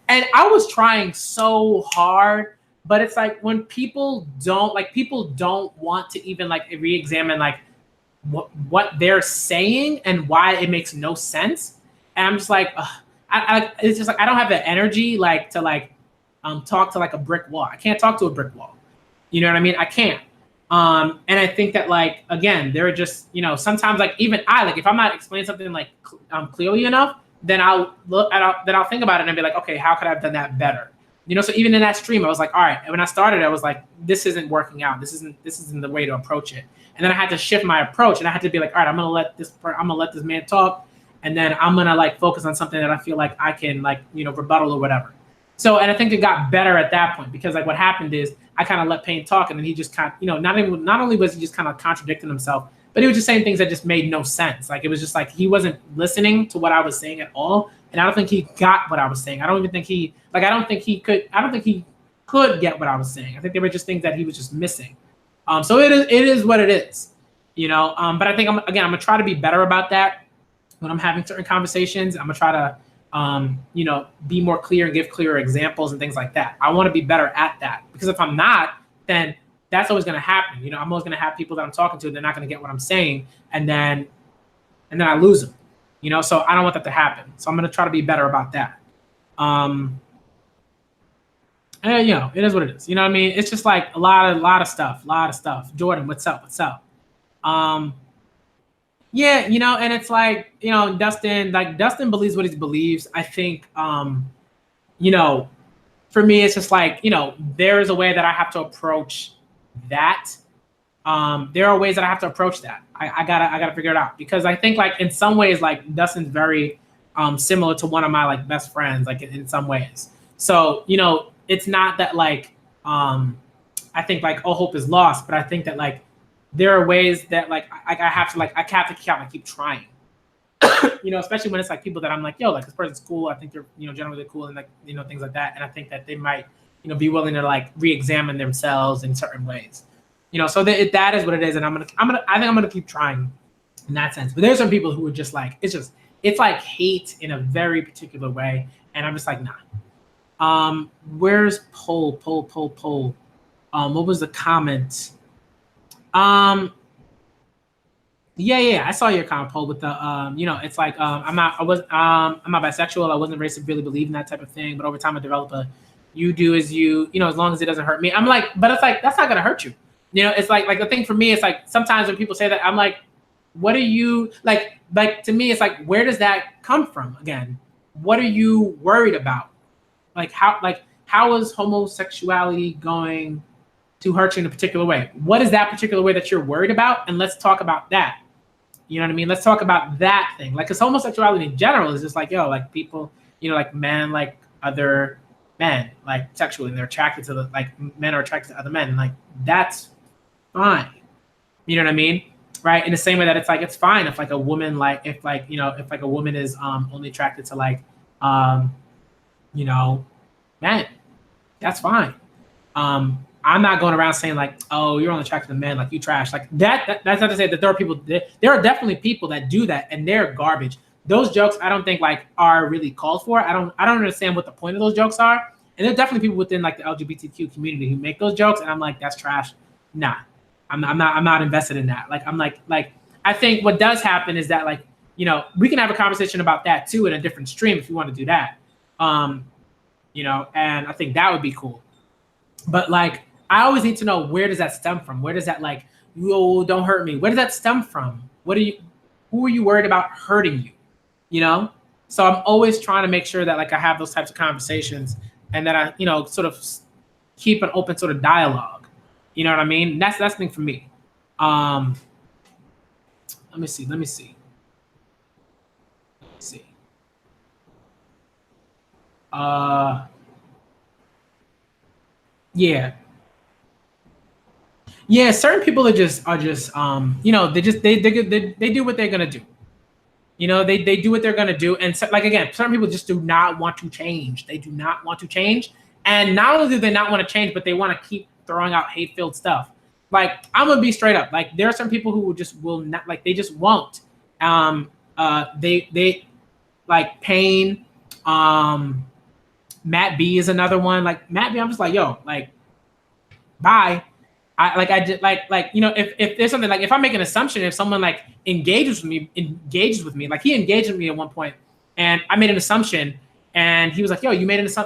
and I was trying so hard, but it's like when people don't want to even like re-examine like what they're saying and why it makes no sense. And I'm just like, it's just like I don't have the energy like to like talk to like a brick wall. I can't talk to a brick wall. You know what I mean? I can't. And I think that like, again, there are just, sometimes like even if I'm not explaining something like clearly enough, then I'll think about it and be like, okay, how could I have done that better? So even in that stream, I was like, all right. And when I started, I was like, this isn't working out. This isn't the way to approach it. And then I had to shift my approach and I had to be like, all right, I'm going to let this man talk. And then I'm going to like focus on something that I feel like I can like, rebuttal or whatever. So, and I think it got better at that point because like what happened is I kind of let Payne talk and then he just kind of, not only was he just kind of contradicting himself, but he was just saying things that just made no sense. Like it was just like he wasn't listening to what I was saying at all. And I don't think he got what I was saying. I don't think he could get what I was saying. I think there were just things that he was just missing. So it is what it is, but I think I'm going to try to be better about that when I'm having certain conversations. I'm going to try to be more clear and give clearer examples and things like that. I want to be better at that because if I'm not, then that's always going to happen. I'm always going to have people that I'm talking to. They're not going to get what I'm saying. And then I lose them, so I don't want that to happen. So I'm going to try to be better about that. And, it is what it is. You know what I mean? It's just like a lot of stuff. Jordan, what's up? Yeah, and it's like, Dustin believes what he believes. I think, for me, it's just like, there is a way that I have to approach that. There are ways that I have to approach that. I gotta figure it out because I think like in some ways, like Dustin's very similar to one of my like best friends, like in some ways. So, it's not that like, I think like all hope is lost, but I think that like, there are ways that like I have to keep trying, especially when it's like people that I'm like, yo, like this person's cool. I think they're generally cool and like things like that. And I think that they might be willing to like re-examine themselves in certain ways, So that is what it is. And I think I'm gonna keep trying in that sense. But there's some people who are just like it's it's like hate in a very particular way. And I'm just like, nah. Where's poll? What was the comment? Yeah, I saw your comment, poll, with the it's like I'm not bisexual. I wasn't raised to really believe in that type of thing, but over time I developed a you do as you know, as long as it doesn't hurt me. I'm like, but it's like that's not gonna hurt you. It's like the thing for me, it's like sometimes when people say that, I'm like, what are you like to me, it's like, where does that come from? Again, what are you worried about? Like how is homosexuality going to hurt you in a particular way? What is that particular way that you're worried about? And let's talk about that. You know what I mean? Let's talk about that thing. Like, because homosexuality in general is just like, yo, like people, like men, like other men, like sexually, and they're attracted to like men are attracted to other men. And like, that's fine. You know what I mean? Right? In the same way that it's like, it's fine if like a woman, like, if like a woman is only attracted to like, men, that's fine. I'm not going around saying like, oh, you're only attracted to men, like you trash. Like that's not to say that there are definitely people that do that and they're garbage. Those jokes I don't think like are really called for. I don't understand what the point of those jokes are. And there are definitely people within like the LGBTQ community who make those jokes, and I'm like, that's trash. Nah, I'm not invested in that. Like I'm like I think what does happen is that like, we can have a conversation about that too in a different stream if you want to do that. And I think that would be cool. But like, I always need to know, where does that stem from? Where does that like, oh, don't hurt me? Where does that stem from? Who are you worried about hurting you? So I'm always trying to make sure that like I have those types of conversations, and that I, sort of keep an open sort of dialogue. You know what I mean? That's the thing for me. Let me see. Yeah, certain people are just they do what they're gonna do. They do what they're gonna do, and so, like again, certain people just do not want to change. They do not want to change, and not only do they not want to change, but they want to keep throwing out hate-filled stuff. Like I'm gonna be straight up. Like there are some people who will not, like they just won't. They like Pain. Matt B is another one. Like Matt B, I'm just like, yo, like, bye. I did if there's something, like if I make an assumption, if someone like engages with me, like he engaged with me at one point, and I made an assumption, and he was like, yo, you made this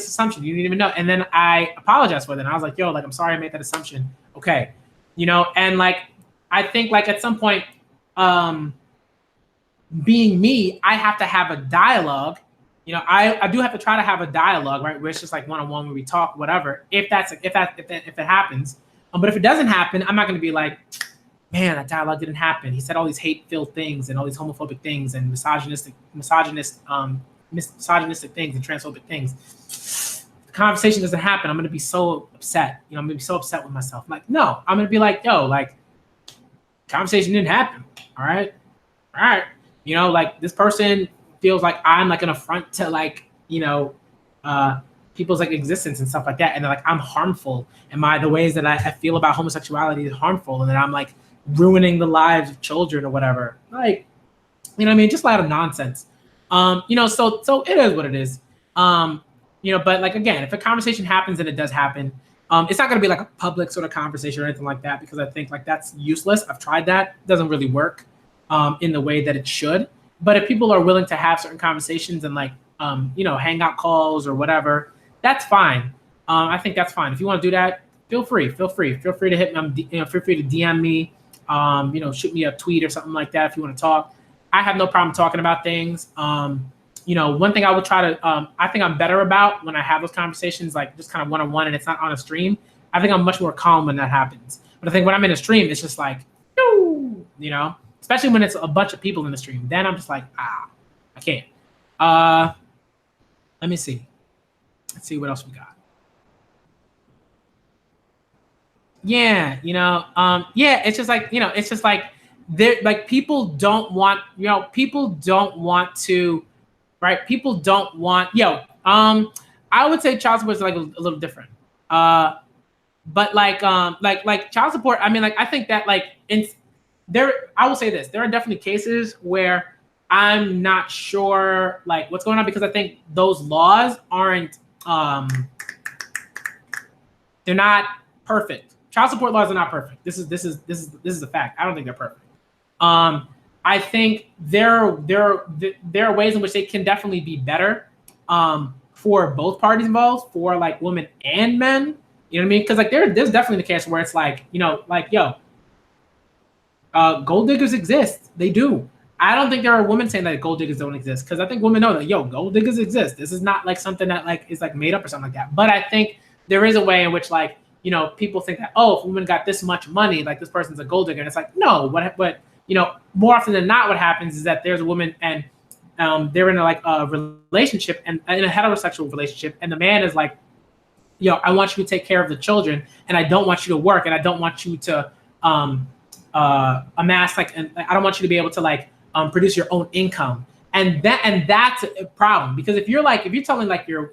assumption, you didn't even know. And then I apologized for it, and I was like, yo, like I'm sorry I made that assumption. Okay. And like I think like at some point, being me, I have to have a dialogue. I do have to try to have a dialogue, right? Where it's just like one-on-one, where we talk, whatever. If it happens. But if it doesn't happen, I'm not going to be like, man, that dialogue didn't happen. He said all these hate-filled things and all these homophobic things and misogynistic things and transphobic things. The conversation doesn't happen. I'm going to be so upset. I'm going to be so upset with myself. I'm like, no, I'm going to be like, yo, like, conversation didn't happen. All right. Like this person feels like I'm like an affront to like, people's like existence and stuff like that, and they're like, I'm harmful, and the ways that I feel about homosexuality is harmful, and then I'm like ruining the lives of children or whatever. Like, what I mean? Just a lot of nonsense. So it is what it is. But like again, if a conversation happens, and it does happen, it's not gonna be like a public sort of conversation or anything like that, because I think like that's useless. I've tried that. It doesn't really work in the way that it should. But if people are willing to have certain conversations and like hangout calls or whatever, that's fine. I think that's fine. If you want to do that, feel free to hit me. Feel free to DM me. Shoot me a tweet or something like that if you want to talk. I have no problem talking about things. One thing I would try to, I think I'm better about when I have those conversations, like just kind of one-on-one, and it's not on a stream. I think I'm much more calm when that happens. But I think when I'm in a stream, it's just like, especially when it's a bunch of people in the stream. Then I'm just like, I can't. Let me see. Let's see what else we got. Yeah, it's just like there, like people don't want to, right? People don't want, I would say child support is like a little different. But like child support, I mean, like I think that like I will say this, there are definitely cases where I'm not sure like what's going on, because I think those laws aren't they're not perfect. Child support laws are not perfect. This is a fact. I don't think they're perfect. I think there are ways in which they can definitely be better for both parties involved, for like women and men. You know what I mean? Because like there's definitely the case where it's like, you know, like gold diggers exist. They do. I don't think there are women saying that gold diggers don't exist, because I think women know that gold diggers exist. This is not like something that like is like made up or something like that. But I think there is a way in which like, you know, people think that, oh, if a woman got this much money, like this person's a gold digger. And it's like, no, what you know, more often than not, what happens is that there's a woman and they're in a relationship and in a heterosexual relationship, and the man is like, I want you to take care of the children, and I don't want you to work, and I don't want you to amass and I don't want you to be able to like produce your own income. And that's a problem, because if you're telling like your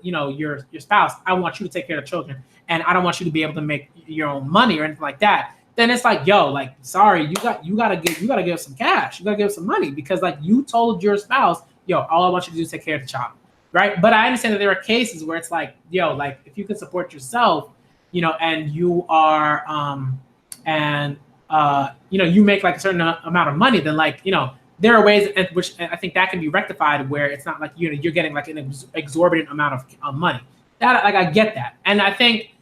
spouse, I want you to take care of the children, and I don't want you to be able to make your own money or anything like that, then it's like, sorry, you gotta give some cash, you gotta give some money, because like you told your spouse, all I want you to do is take care of the child, right? But I understand that there are cases where it's like, like if you can support yourself, and you are you make like a certain amount of money, then like, there are ways in which I think that can be rectified, where it's not like you're getting like an exorbitant amount of money. That like I get that, and I think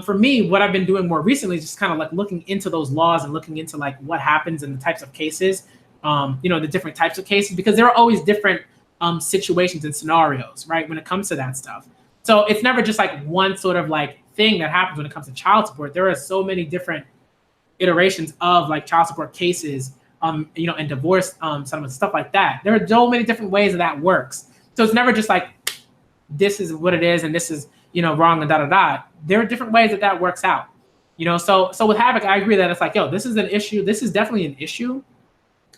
for me, what I've been doing more recently is just kind of like looking into those laws and looking into like what happens in the types of cases, the different types of cases, because there are always different situations and scenarios, right, when it comes to that stuff. So it's never just like one sort of like thing that happens when it comes to child support. There are so many different iterations of like child support cases, and divorce, settlements, stuff like that. There are so many different ways that works. So it's never just like, this is what it is and this is, wrong and da-da-da. There are different ways that works out, So with Havoc, I agree that it's like, this is an issue. This is definitely an issue.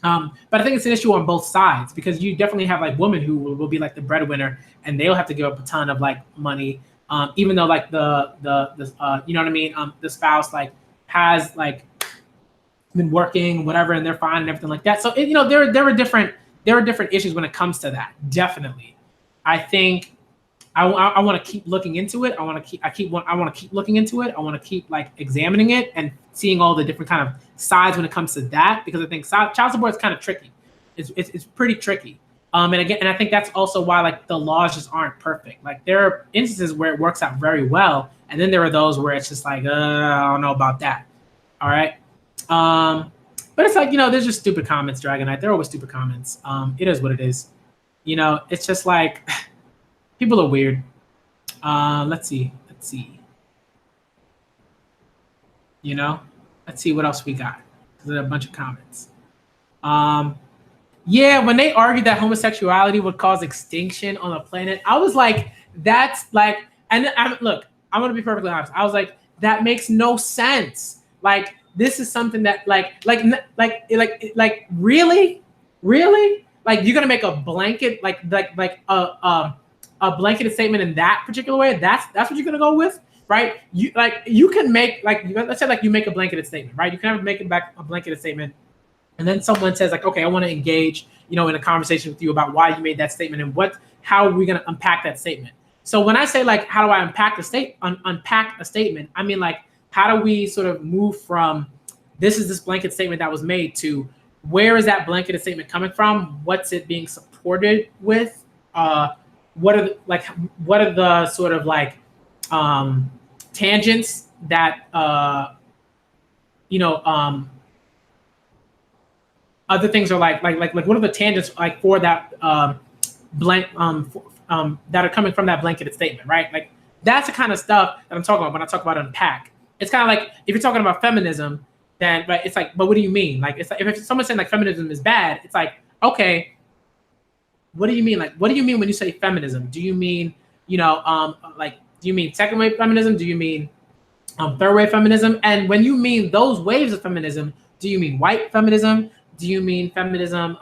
But I think it's an issue on both sides, because you definitely have like women who will be like the breadwinner, and they'll have to give up a ton of like money, even though like the the spouse like has like been working, whatever, and they're fine and everything like that. So there are different issues when it comes to that. Definitely, I think I want to keep looking into it. I want to keep looking into it. I want to keep like examining it and seeing all the different kind of sides when it comes to that, because I think child support is kind of tricky. It's pretty tricky. And I think that's also why like the laws just aren't perfect. Like there are instances where it works out very well, and then there are those where it's just like, I don't know about that. All right. But it's like, there's just stupid comments, Dragonite. They're always stupid comments. It is what it is. It's just like people are weird. Let's see. Let's see what else we got. There's a bunch of comments. Yeah, when they argued that homosexuality would cause extinction on the planet, I was like, that's like, and look, I'm going to be perfectly honest. I was like, that makes no sense. Like, this is something that like really, like you're gonna make a blanket like a blanketed statement in that particular way. That's what you're gonna go with, right? You can make like, let's say like you make a blanketed statement, right? You can make a blanketed statement, and then someone says like, okay, I want to engage, in a conversation with you about why you made that statement and how are we gonna unpack that statement. So when I say like, how do I unpack a statement? I mean like, how do we sort of move from this blanket statement that was made to where is that blanketed statement coming from? What's it being supported with? What are the sort of like tangents that other things are like what are the tangents like for that that are coming from that blanketed statement, right? Like that's the kind of stuff that I'm talking about when I talk about unpack. It's kind of like if you're talking about feminism, then but it's like, but what do you mean? Like it's like if someone's saying like feminism is bad, it's like, okay, what do you mean? Like, what do you mean when you say feminism? Do you mean, like, do you mean second wave feminism? Do you mean third wave feminism? And when you mean those waves of feminism, do you mean white feminism? Do you mean feminism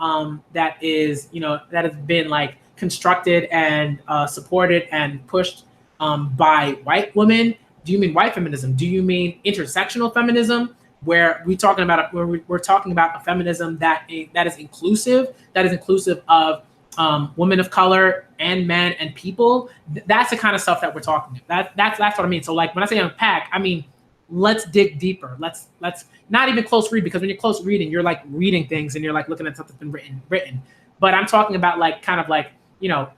that is, that has been like constructed and supported and pushed by white women? Do you mean white feminism? Do you mean intersectional feminism? where we're talking about a feminism that is inclusive, of women of color and men and people. That's the kind of stuff that we're talking about. That's what I mean. So like when I say unpack, I mean let's dig deeper. Let's not even close read, because when you're close reading, you're like reading things and you're like looking at something that's been written. But I'm talking about like kind of like,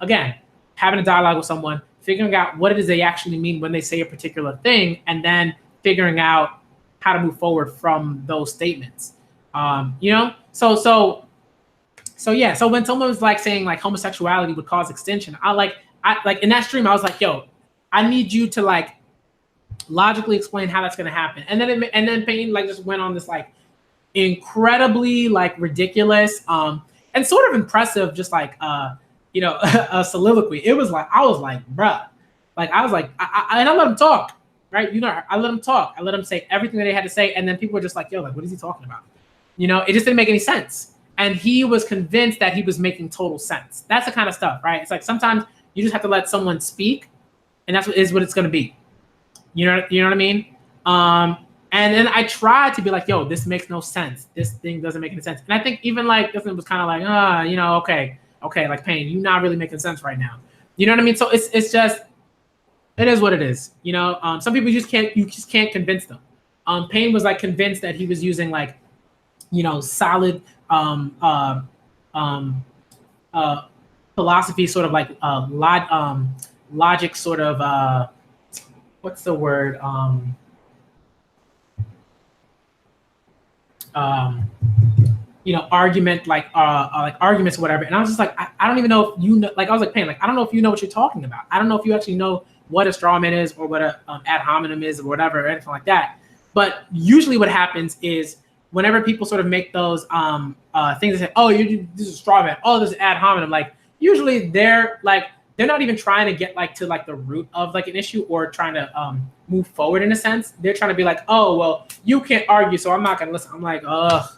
again, having a dialogue with someone, figuring out what it is they actually mean when they say a particular thing, and then figuring out how to move forward from those statements. So yeah. So when someone was like saying like homosexuality would cause extinction, I like in that stream, I was like, yo, I need you to like logically explain how that's going to happen. And then Payne like just went on this like incredibly like ridiculous and sort of impressive, just like a soliloquy. It was like, I was like, bruh, like I was like, and I let him talk, right? I let him talk. I let him say everything that they had to say, and then people were just like, yo, like what is he talking about? It just didn't make any sense. And he was convinced that he was making total sense. That's the kind of stuff, right? It's like sometimes you just have to let someone speak, and that's what it's going to be. You know what I mean? And then I tried to be like, yo, this makes no sense. This thing doesn't make any sense. And I think even like this was kind of like, okay, like Payne, you're not really making sense right now. You know what I mean? So it's just, it is what it is. Some people you just can't convince them. Payne was like convinced that he was using like, solid philosophy, sort of like logic, sort of what's the word? Argument, like arguments or whatever. And I was just like, I don't even know if you know, like I was like, Payne, like I don't know if you know what you're talking about. I don't know if you actually know what a straw man is or what a ad hominem is or whatever or anything like that. But usually what happens is whenever people sort of make those things that say, oh, this is a straw man, oh, this is ad hominem, like usually they're not even trying to get like to like the root of like an issue or trying to move forward in a sense. They're trying to be like, oh, well, you can't argue, so I'm not gonna listen. I'm like, ugh.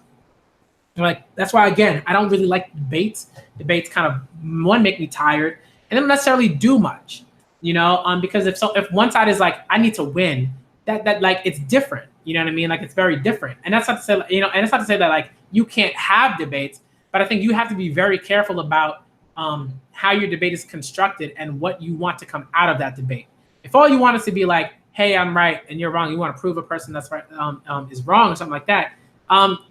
Like that's why again, I don't really like debates. Debates kind of make me tired and don't necessarily do much, because if one side is like, I need to win, that like it's different. You know what I mean? Like it's very different. And that's not to say, and it's not to say that like you can't have debates, but I think you have to be very careful about how your debate is constructed and what you want to come out of that debate. If all you want is to be like, hey, I'm right and you're wrong, you want to prove a person that's right is wrong or something like that,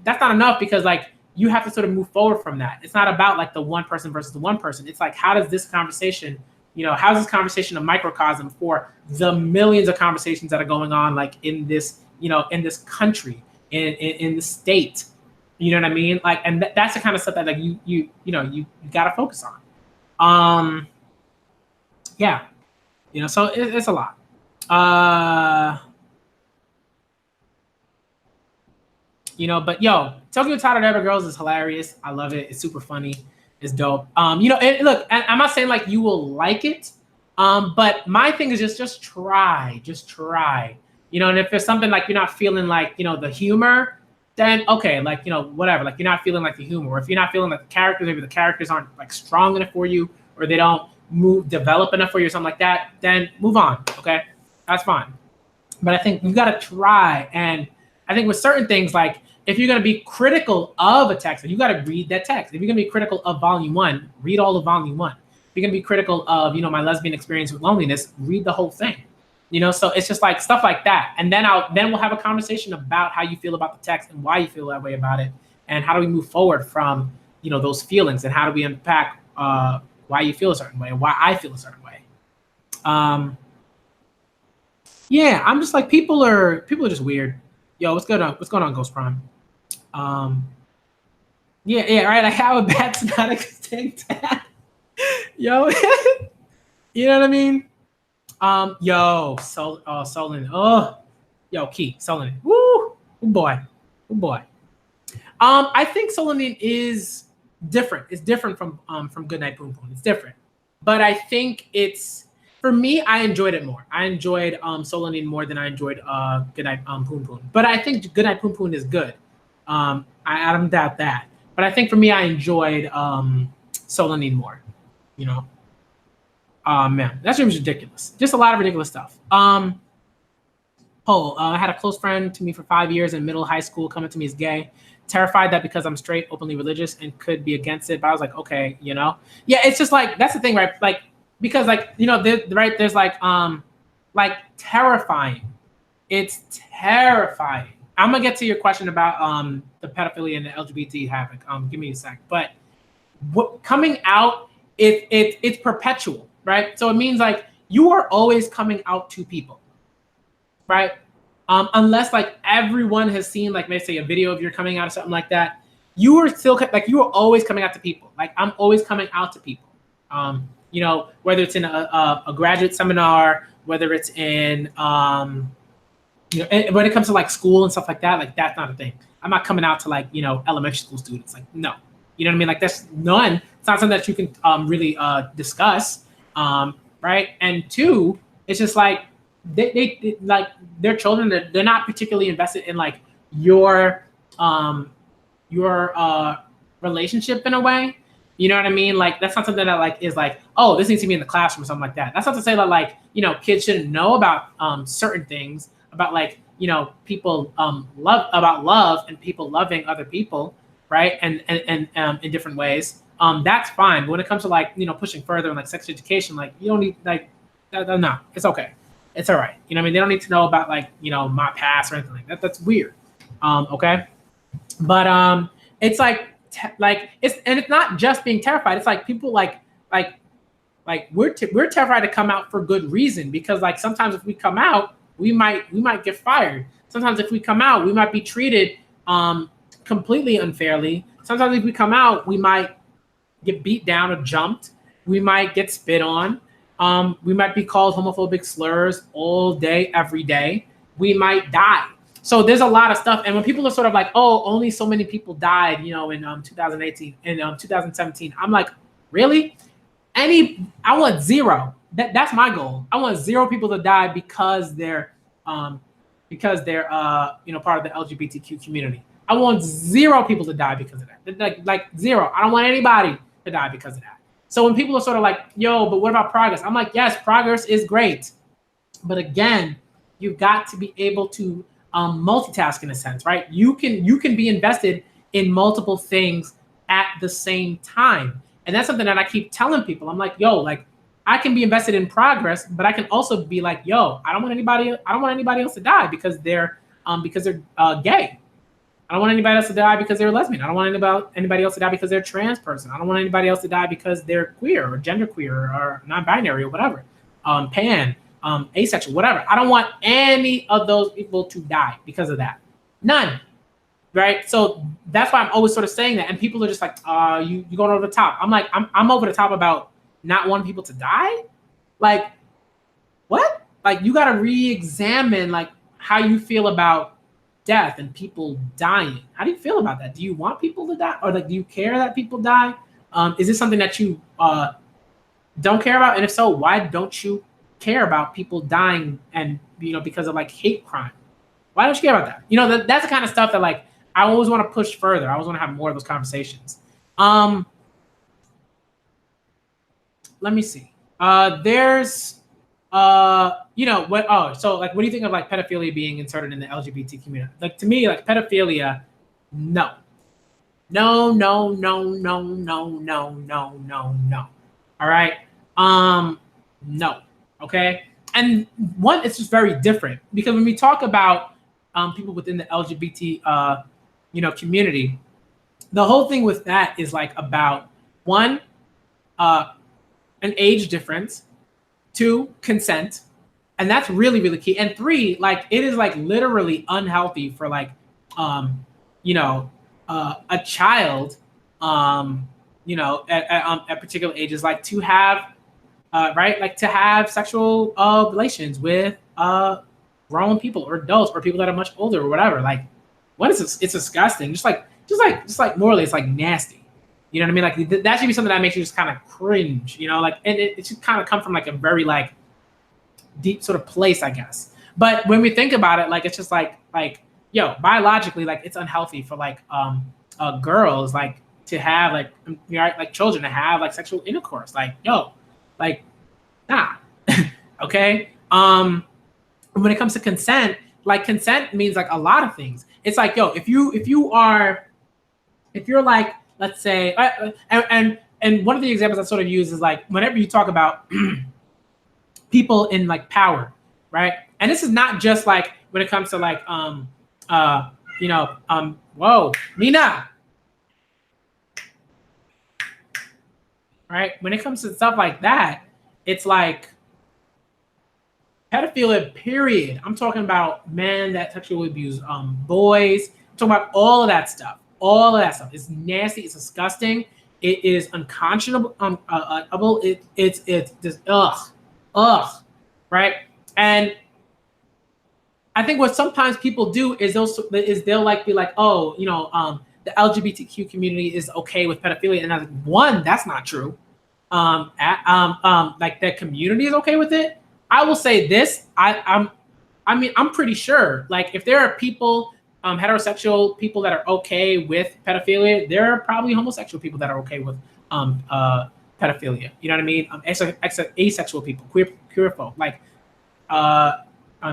that's not enough, because like you have to sort of move forward from that. It's not about like the one person versus the one person. It's like, how does this conversation, how is this conversation a microcosm for the millions of conversations that are going on like in this, in this country, in the state, you know what I mean? Like, and that's the kind of stuff that like you got to focus on. Yeah, so it's a lot. But yo, Tokyo Titled Ever Girls is hilarious. I love it. It's super funny. It's dope. Look, I'm not saying like you will like it, but my thing is just try. And if there's something like you're not feeling like, the humor, then okay, like, whatever, like you're not feeling like the humor, or if you're not feeling like the characters, maybe the characters aren't like strong enough for you, or they don't develop enough for you or something like that, then move on. Okay, that's fine. But I think you got to try. And I think with certain things, like if you're going to be critical of a text, you got to read that text. If you're going to be critical of volume 1, read all of volume 1. If you're going to be critical of, my lesbian experience with loneliness, read the whole thing. So it's just like stuff like that. And then we'll have a conversation about how you feel about the text and why you feel that way about it. And how do we move forward from, those feelings, and how do we unpack why you feel a certain way and why I feel a certain way. Yeah, I'm just like, people are just weird. Yo, what's going on, Ghost Prime? Yeah, right. Like how a bat's not extinct. Yo, you know what I mean? Yo, Solon. Oh, yo, Key, Solon. Woo, oh boy. I think Solon is different. It's different from Goodnight Poon Poon. It's different, but I think it's, for me, I enjoyed it more. I enjoyed Solon more than I enjoyed Goodnight Poon Poon. But I think Goodnight Poon Poon is good. I don't doubt that. But I think for me, I enjoyed Solon more. Man, that stream was ridiculous. Just a lot of ridiculous stuff. I had a close friend to me for 5 years in middle high school coming to me as gay. Terrified that because I'm straight, openly religious, and could be against it. But I was like, okay, yeah, it's just like, that's the thing, right? Like, because like, right, there's like terrifying. It's terrifying. I'm gonna get to your question about the pedophilia and the LGBT havoc. Give me a sec. But what coming out, it's perpetual, right? So it means like you are always coming out to people, right? Unless like everyone has seen like maybe say a video of your coming out or something like that, you are still like you are always coming out to people. Like I'm always coming out to people. Whether it's in a graduate seminar, whether it's in when it comes to like school and stuff like that, like that's not a thing. I'm not coming out to like elementary school students. Like no, you know what I mean? Like that's none. It's not something that you can really discuss, right? And two, it's just like they like their children. They're not particularly invested in like your relationship in a way. You know what I mean? Like that's not something that like is like, oh, this needs to be in the classroom or something like that. That's not to say that like kids shouldn't know about certain things about like people love and people loving other people, right? And in different ways. That's fine. But when it comes to like pushing further in like sex education, like you don't need like no, it's okay. It's all right. You know what I mean? They don't need to know about like, my past or anything like that. That's weird. Okay. But it's like it's not just being terrified. It's like people like we're terrified to come out for good reason, because like sometimes if we come out, we might get fired. Sometimes if we come out, we might be treated completely unfairly. Sometimes if we come out, we might get beat down or jumped. We might get spit on. We might be called homophobic slurs all day, every day. We might die. So there's a lot of stuff. And when people are sort of like, oh, only so many people died, in 2018 and 2017, I'm like, really? I want zero. That's my goal. I want zero people to die because they're part of the LGBTQ community. I want zero people to die because of that. Like zero. I don't want anybody to die because of that. So when people are sort of like, yo, but what about progress? I'm like, yes, progress is great. But again, you've got to be able to multitask in a sense, right? You can be invested in multiple things at the same time. And that's something that I keep telling people. I'm like, yo, like I can be invested in progress, but I can also be like, yo, I don't want anybody else to die because they're gay. I don't want anybody else to die because they're lesbian. I don't want anybody else to die because they're a trans person. I don't want anybody else to die because they're queer or genderqueer or non-binary or whatever, pan, asexual, whatever. I don't want any of those people to die because of that. None. Right. So that's why I'm always sort of saying that. And people are just like, you going over the top. I'm like, I'm over the top about not wanting people to die. Like, what? Like, you got to re-examine like how you feel about death and people dying. How do you feel about that? Do you want people to die, or like, do you care that people die? Is this something that you don't care about? And if so, why don't you care about people dying and because of like hate crime? Why don't you care about that? That's the kind of stuff that like I always want to push further. I always want to have more of those conversations. Let me see. There's so like, what do you think of like pedophilia being inserted in the LGBT community? Like, to me, like pedophilia, no. All right. No. Okay. And one, it's just very different, because when we talk about people within the LGBT community, the whole thing with that is like about one, an age difference, two, consent, and that's really, really key. And three, like it is like literally unhealthy for like a child at particular ages, like to have to have sexual relations with grown people or adults or people that are much older or whatever. Like, what is this? It's disgusting. Just like morally, it's like nasty. You know what I mean? Like that should be something that makes you just kind of cringe, like, and it should kind of come from like a very like deep sort of place, I guess. But when we think about it, like, it's just like, biologically, like it's unhealthy for like girls, like to have like children to have like sexual intercourse, like, like, nah. Okay. When it comes to consent, like consent means like a lot of things. It's like, yo, if you're like, let's say, and one of the examples I sort of use is like whenever you talk about people in like power, right? And this is not just like when it comes to like whoa, Nina. Right? When it comes to stuff like that, it's like pedophilia, period. I'm talking about men that sexually abuse boys. I'm talking about all of that stuff. All of that stuff. It's nasty. It's disgusting. It is unconscionable. It's just right? And I think what sometimes people do is they'll like be like, oh, the LGBTQ community is okay with pedophilia, and I was like, one, that's not true. Like that community is okay with it. I will say this: I'm pretty sure. Like, if there are people, heterosexual people that are okay with pedophilia, there are probably homosexual people that are okay with pedophilia. You know what I mean? Asexual people, queer folk, like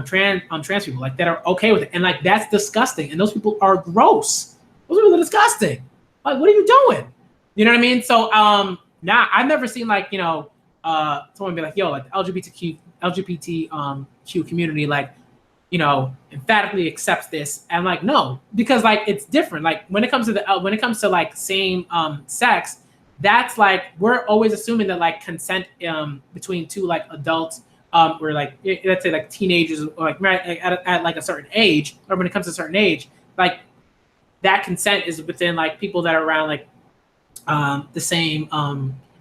trans people, like that are okay with it, and like that's disgusting. And those people are gross. Those people are disgusting. Like, what are you doing? You know what I mean? So nah, I've never seen like someone be like, yo, like the LGBTQ community, like, emphatically accepts this. And like, no, because like it's different. Like when it comes to like same sex, that's like we're always assuming that like consent between two like adults or like let's say like teenagers or like right at like a certain age, or when it comes to a certain age, like that consent is within like people that are around like the same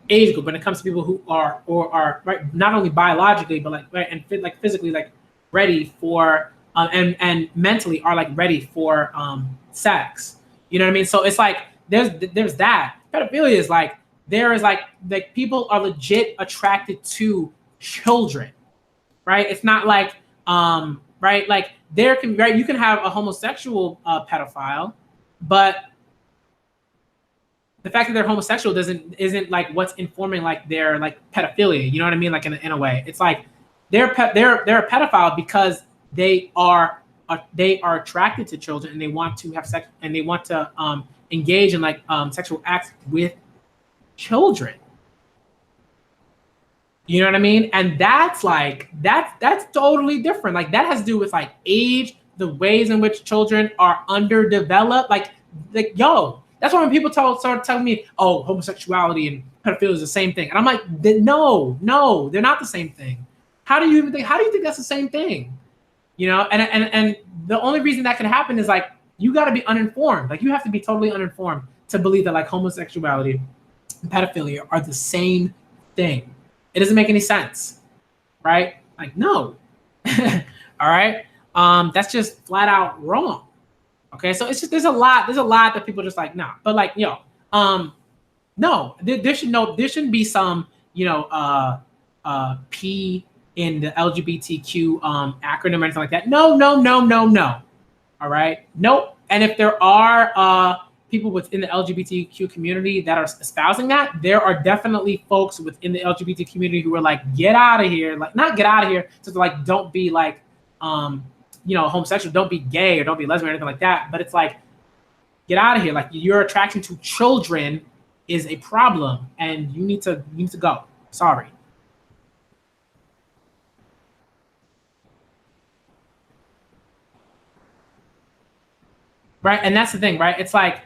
age group. When it comes to people who are right, not only biologically but like right, and like physically like ready for and mentally are like ready for sex. You know what I mean? So it's like there's that. Pedophilia is like there is like people are legit attracted to children, right? It's not like right, like there can right, you can have a homosexual pedophile, but the fact that they're homosexual isn't like what's informing like their like pedophilia. You know what I mean? Like in a way, it's like they're a pedophile because they are attracted to children and they want to have sex and they want to engage in like sexual acts with children. You know what I mean? And that's like that's totally different. Like that has to do with like age, the ways in which children are underdeveloped. Like yo. That's why when people start telling me, oh, homosexuality and pedophilia is the same thing. And I'm like, no, they're not the same thing. How do you think that's the same thing? And the only reason that can happen is like, you got to be uninformed. Like you have to be totally uninformed to believe that like homosexuality and pedophilia are the same thing. It doesn't make any sense, right? Like, no. All right. That's just flat out wrong. Okay, so it's just there's a lot that people are just like, nah. But like, no, there shouldn't be some, P in the LGBTQ acronym or anything like that. No. All right, nope. And if there are people within the LGBTQ community that are espousing that, there are definitely folks within the LGBT community who are like, get out of here, like not get out of here, just like don't be like homosexual, don't be gay or don't be lesbian or anything like that. But it's like, get out of here. Like your attraction to children is a problem and you need to go. Sorry. Right. And that's the thing, right? It's like,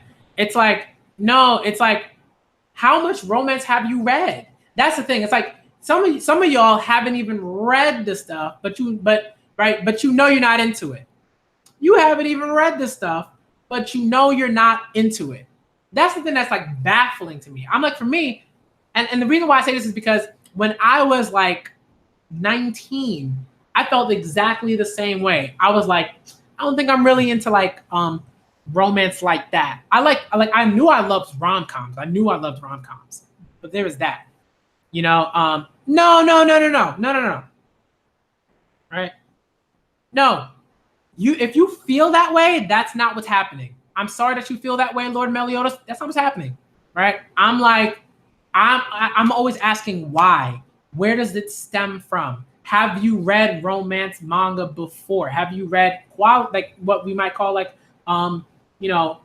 how much romance have you read? That's the thing. It's like some of y'all haven't even read the stuff, but you're not into it. You haven't even read this stuff, but you're not into it. That's the thing that's like baffling to me. I'm like, for me, and the reason why I say this is because when I was like 19, I felt exactly the same way. I was like, I don't think I'm really into like romance like that. I knew I loved rom-coms. But there was that. No. Right? No. If you feel that way, that's not what's happening. I'm sorry that you feel that way, Lord Meliodas. That's not what's happening. Right? I'm always asking why. Where does it stem from? have you read romance manga before? Have you read like what we might call like you know,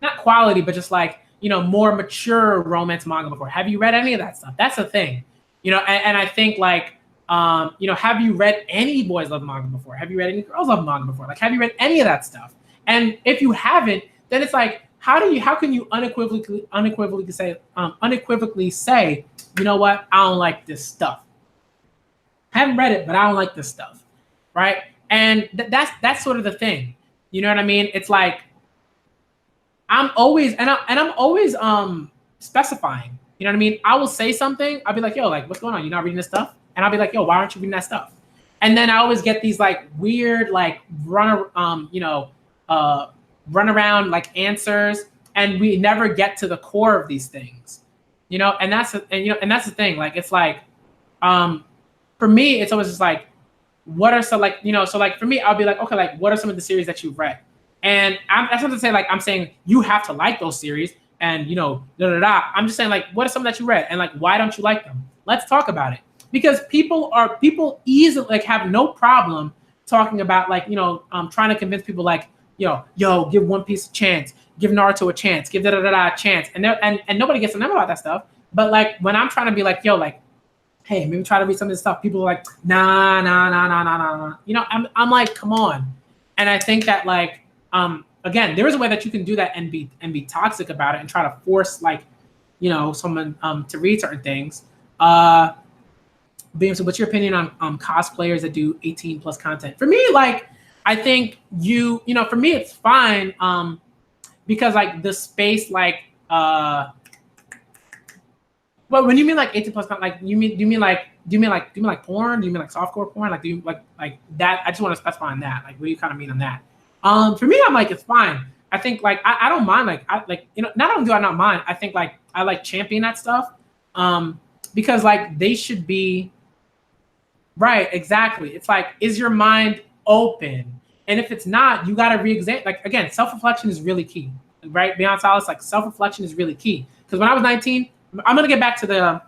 not quality, but just like, you know, more mature romance manga before? Have you read any of that stuff? That's the thing, you know. And I think like, you know, have you read any boys love manga before? Have you read any girls love manga before? Like, have you read any of that stuff? And if you haven't, then it's like, how can you unequivocally say, you know what, I don't like this stuff. I haven't read it, but I don't like this stuff, right? And that's sort of the thing. You know what I mean? It's like, I'm always specifying. You know what I mean? I will say something. I'll be like, yo, like, what's going on? You're not reading this stuff? And I'll be like, yo, why aren't you reading that stuff? And then I always get these like weird like run around like answers, and we never get to the core of these things. You know, and that's the thing. Like, it's like, for me, it's always just like, what are some, like, you know, so like for me, I'll be like, okay, like, what are some of the series that you've read? And that's not to say like I'm saying you have to like those series and, you know, I'm just saying like, what are some that you read, and like, why don't you like them? Let's talk about it. Because people easily like have no problem talking about like, you know, trying to convince people like, yo, give One Piece a chance, give Naruto a chance, give a chance, and nobody gets to know about that stuff. But like when I'm trying to be like, yo, like, hey, maybe try to read some of this stuff, people are like, nah. You know, I'm like, come on. And I think that like, again, there is a way that you can do that and be toxic about it and try to force like, you know, someone to read certain things. So what's your opinion on cosplayers that do 18 plus content? For me, like, I think you know, for me it's fine, because like the space, like, well, when you mean like 18 plus content, like, do you mean like porn? Do you mean like softcore porn? Like, do you like that? I just want to specify on that. Like, what do you kind of mean on that? For me, I'm like, it's fine. I think like I don't mind, like, you know, not only do I not mind, I think like I like champion that stuff, because like they should be right. Exactly. It's like, is your mind open? And if it's not, you got to re-examine. Like, again, self-reflection is really key, right? Beyond solace, like, self-reflection is really key. Because when I was 19, I'm gonna get back to the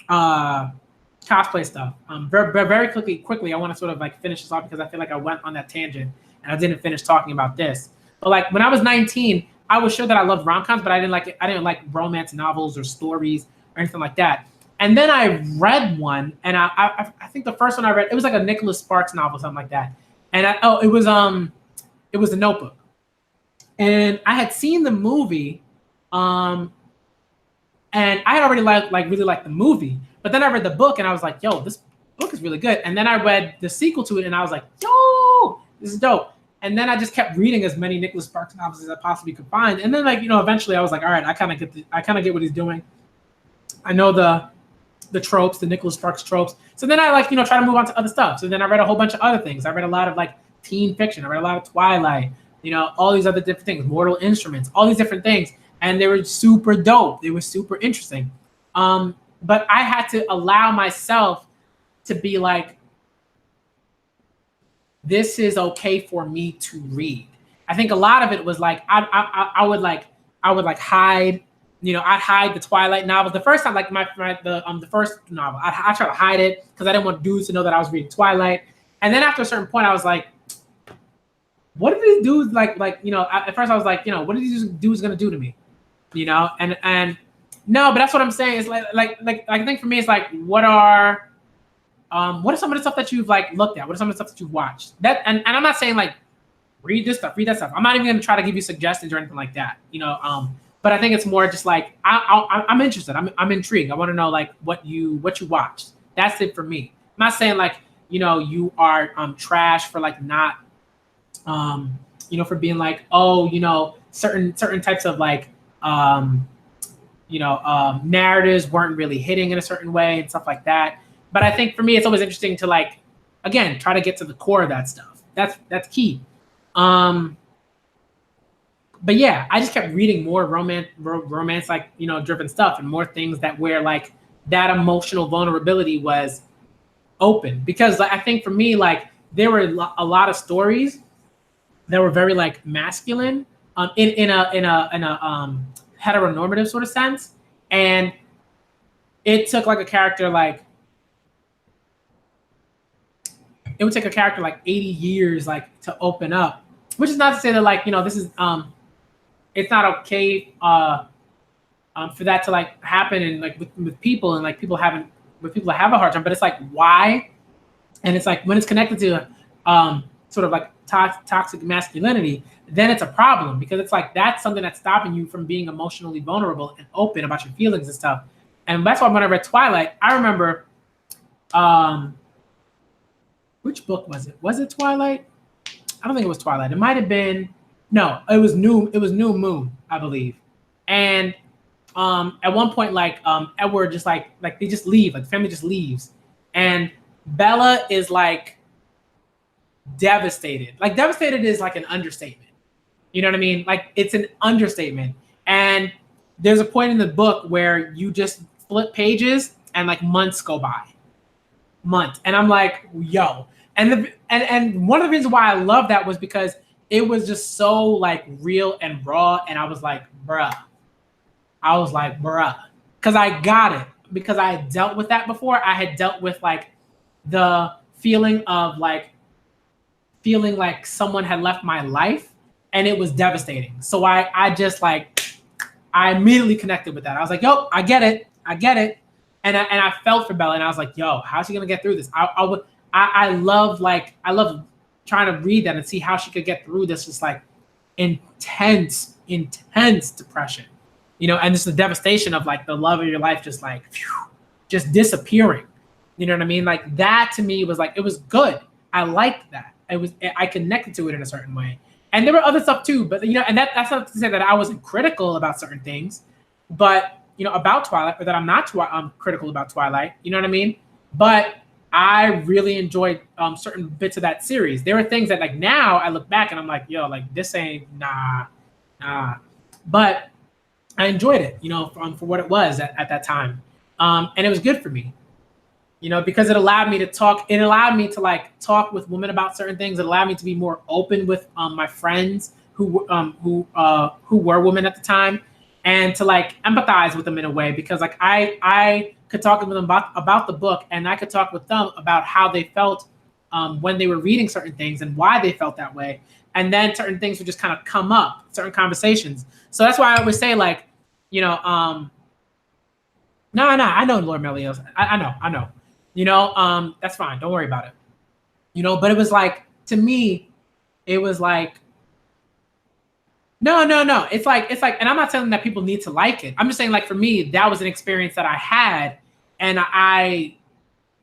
cosplay stuff. Very quickly. I want to sort of like finish this off because I feel like I went on that tangent and I didn't finish talking about this. But like when I was 19, I was sure that I loved rom-coms, but I didn't like romance novels or stories or anything like that. And then I read one, and I think the first one I read, it was like a Nicholas Sparks novel, something like that. And it was The Notebook. And I had seen the movie, and I had already really liked the movie. But then I read the book, and I was like, yo, this book is really good. And then I read the sequel to it, and I was like, yo, this is dope. And then I just kept reading as many Nicholas Sparks novels as I possibly could find. And then, like, you know, eventually I was like, all right, I kind of get what he's doing. I know the tropes, the Nicholas Sparks tropes. So then I like, you know, try to move on to other stuff. So then I read a whole bunch of other things. I read a lot of like teen fiction. I read a lot of Twilight, you know, all these other different things, Mortal Instruments, all these different things. And they were super dope. They were super interesting. But I had to allow myself to be like, this is okay for me to read. I think a lot of it was like, I would hide, you know, I'd hide the Twilight novels. The first time, like the first novel, I try to hide it because I didn't want dudes to know that I was reading Twilight. And then after a certain point, I was like, what are these dudes like, you know, at first I was like, you know, what are these dudes gonna do to me? You know, and no, but that's what I'm saying. Is like I think for me, it's like, what are some of the stuff that you've like looked at? What are some of the stuff that you've watched? That and I'm not saying like read this stuff, read that stuff. I'm not even gonna try to give you suggestions or anything like that. You know, but I think it's more just like I'm interested. I'm intrigued. I want to know like what you watched. That's it for me. I'm not saying like, you know, you are trash for like not you know, for being like, oh, you know, certain types of like you know, narratives weren't really hitting in a certain way and stuff like that. But I think for me, it's always interesting to like, again, try to get to the core of that stuff. That's key. But yeah, I just kept reading more romance, like, you know, driven stuff, and more things that where like that emotional vulnerability was open. Because like, I think for me, like there were a lot of stories that were very like masculine, in a heteronormative sort of sense, and it took like a character like it would take a character like 80 years like to open up, which is not to say that like, you know, this is it's not okay for that to like happen and like with people and like people having with people that have a hard time, but it's like why? And it's like when it's connected to sort of like toxic masculinity, then it's a problem because it's like that's something that's stopping you from being emotionally vulnerable and open about your feelings and stuff. And that's why when I read Twilight, I remember which book was it? Was it Twilight? I don't think it was Twilight. It might have been it was New Moon, I believe. And at one point, like Edward just like they just leave, like the family just leaves. And Bella is like devastated. Like devastated is like an understatement. You know what I mean? Like it's an understatement. And there's a point in the book where you just flip pages and like months go by. Months. And I'm like, yo. And one of the reasons why I love that was because it was just so like real and raw. And I was like, bruh. Because I got it. Because I had dealt with that before. I had dealt with like the feeling of like feeling like someone had left my life and it was devastating. So I just like, I immediately connected with that. I was like, yo, I get it. And I felt for Bella and I was like, yo, how's she gonna get through this? I love trying to read that and see how she could get through this just like intense depression. You know, and just the devastation of like the love of your life just like just disappearing. You know what I mean? Like that to me was like, it was good. I liked that. I connected to it in a certain way. And there were other stuff too, but you know, and that's not to say that I wasn't critical about certain things, but you know, about Twilight, or that I'm critical about Twilight, you know what I mean? But I really enjoyed certain bits of that series. There were things that like now I look back and I'm like, yo, like this ain't nah. But I enjoyed it, you know, for what it was at that time. And it was good for me, you know, because it allowed me to talk. It allowed me to like talk with women about certain things. It allowed me to be more open with my friends who were women at the time, and to like empathize with them in a way, because like I could talk with them about the book, and I could talk with them about how they felt when they were reading certain things and why they felt that way. And then certain things would just kind of come up, certain conversations. So that's why I always say like, you know, no, I know Lord Melios. I know. You know, that's fine. Don't worry about it. You know, but it was like, to me, it was like, no. It's like, and I'm not saying that people need to like it. I'm just saying like, for me, that was an experience that I had, and I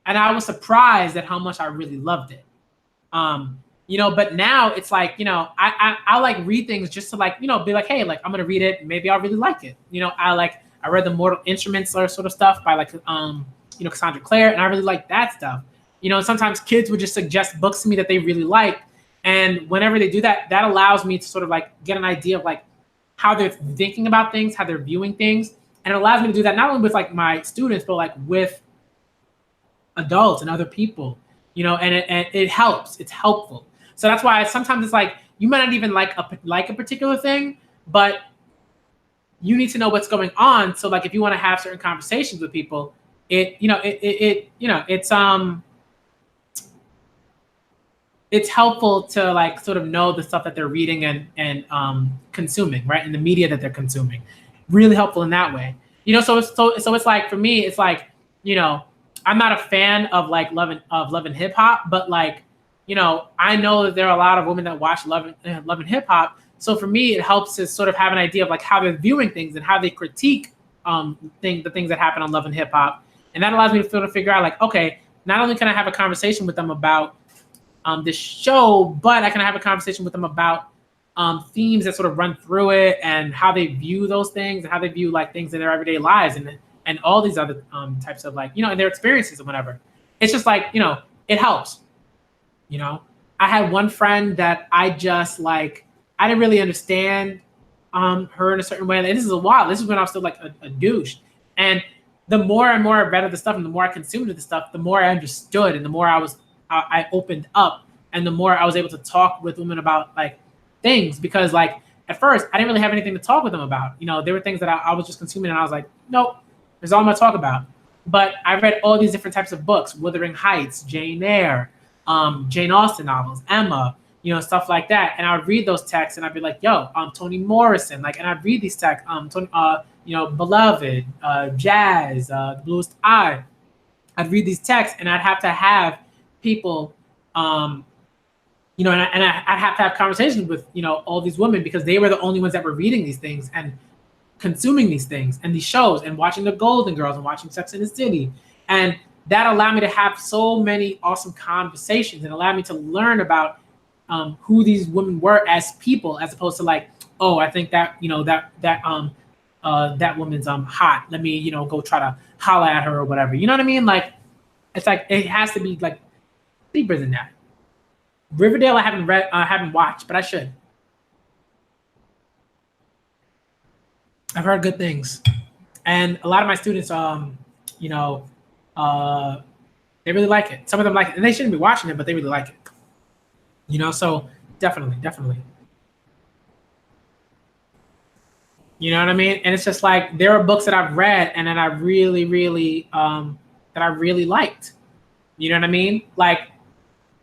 was surprised at how much I really loved it. You know, but now it's like, you know, I like read things just to like, you know, be like, hey, like I'm gonna read it, maybe I'll really like it. You know, I read the Mortal Instruments or sort of stuff by like you know, Cassandra Clare, and I really like that stuff. You know, sometimes kids would just suggest books to me that they really like, and whenever they do that, that allows me to sort of like get an idea of like how they're thinking about things, how they're viewing things, and it allows me to do that not only with like my students, but like with adults and other people. You know, and it helps. It's helpful. So that's why sometimes it's like you might not even like a particular thing, but you need to know what's going on. So like if you want to have certain conversations with people, it's helpful to like sort of know the stuff that they're reading and consuming, right? And the media that they're consuming. Really helpful in that way. You know, so it's like, for me, it's like, you know, I'm not a fan of like love and hip hop, but like, you know, I know that there are a lot of women that watch love and hip hop. So for me, it helps to sort of have an idea of like how they're viewing things and how they critique the things that happen on Love and Hip Hop. And that allows me to sort of figure out like, okay, not only can I have a conversation with them about this show, but I can have a conversation with them about themes that sort of run through it and how they view those things and how they view like things in their everyday lives and all these other types of like, you know, and their experiences and whatever. It's just like, you know, it helps. You know, I had one friend that I just like, I didn't really understand her in a certain way. And this is a while. This is when I was still like a douche. And the more and more I read of the stuff and the more I consumed of the stuff, the more I understood and the more I opened up and the more I was able to talk with women about like things. Because like at first I didn't really have anything to talk with them about. You know, there were things that I was just consuming and I was like, nope, there's all I'm gonna talk about. But I read all these different types of books, Wuthering Heights, Jane Eyre, Jane Austen novels, Emma, stuff like that. And I would read those texts and I'd be like, yo, Toni Morrison, like, and I'd read these texts, Beloved, Jazz, The Bluest Eye. I'd read these texts and I'd have to have people, and I'd have to have conversations with, all these women because they were the only ones that were reading these things and consuming these things and these shows and watching the Golden Girls and watching Sex and the City. And that allowed me to have so many awesome conversations and allowed me to learn about who these women were as people, as opposed to like, oh, I think that, that woman's hot. Let me, go try to holla at her or whatever. You know what I mean? Like, it's like, it has to be like deeper than that. Riverdale, I haven't watched, but I should. I've heard good things. And a lot of my students, they really like it. Some of them like it, and they shouldn't be watching it, but they really like it. So definitely. You know what I mean? And it's just like, there are books that I've read and that I really liked. You know what I mean? Like,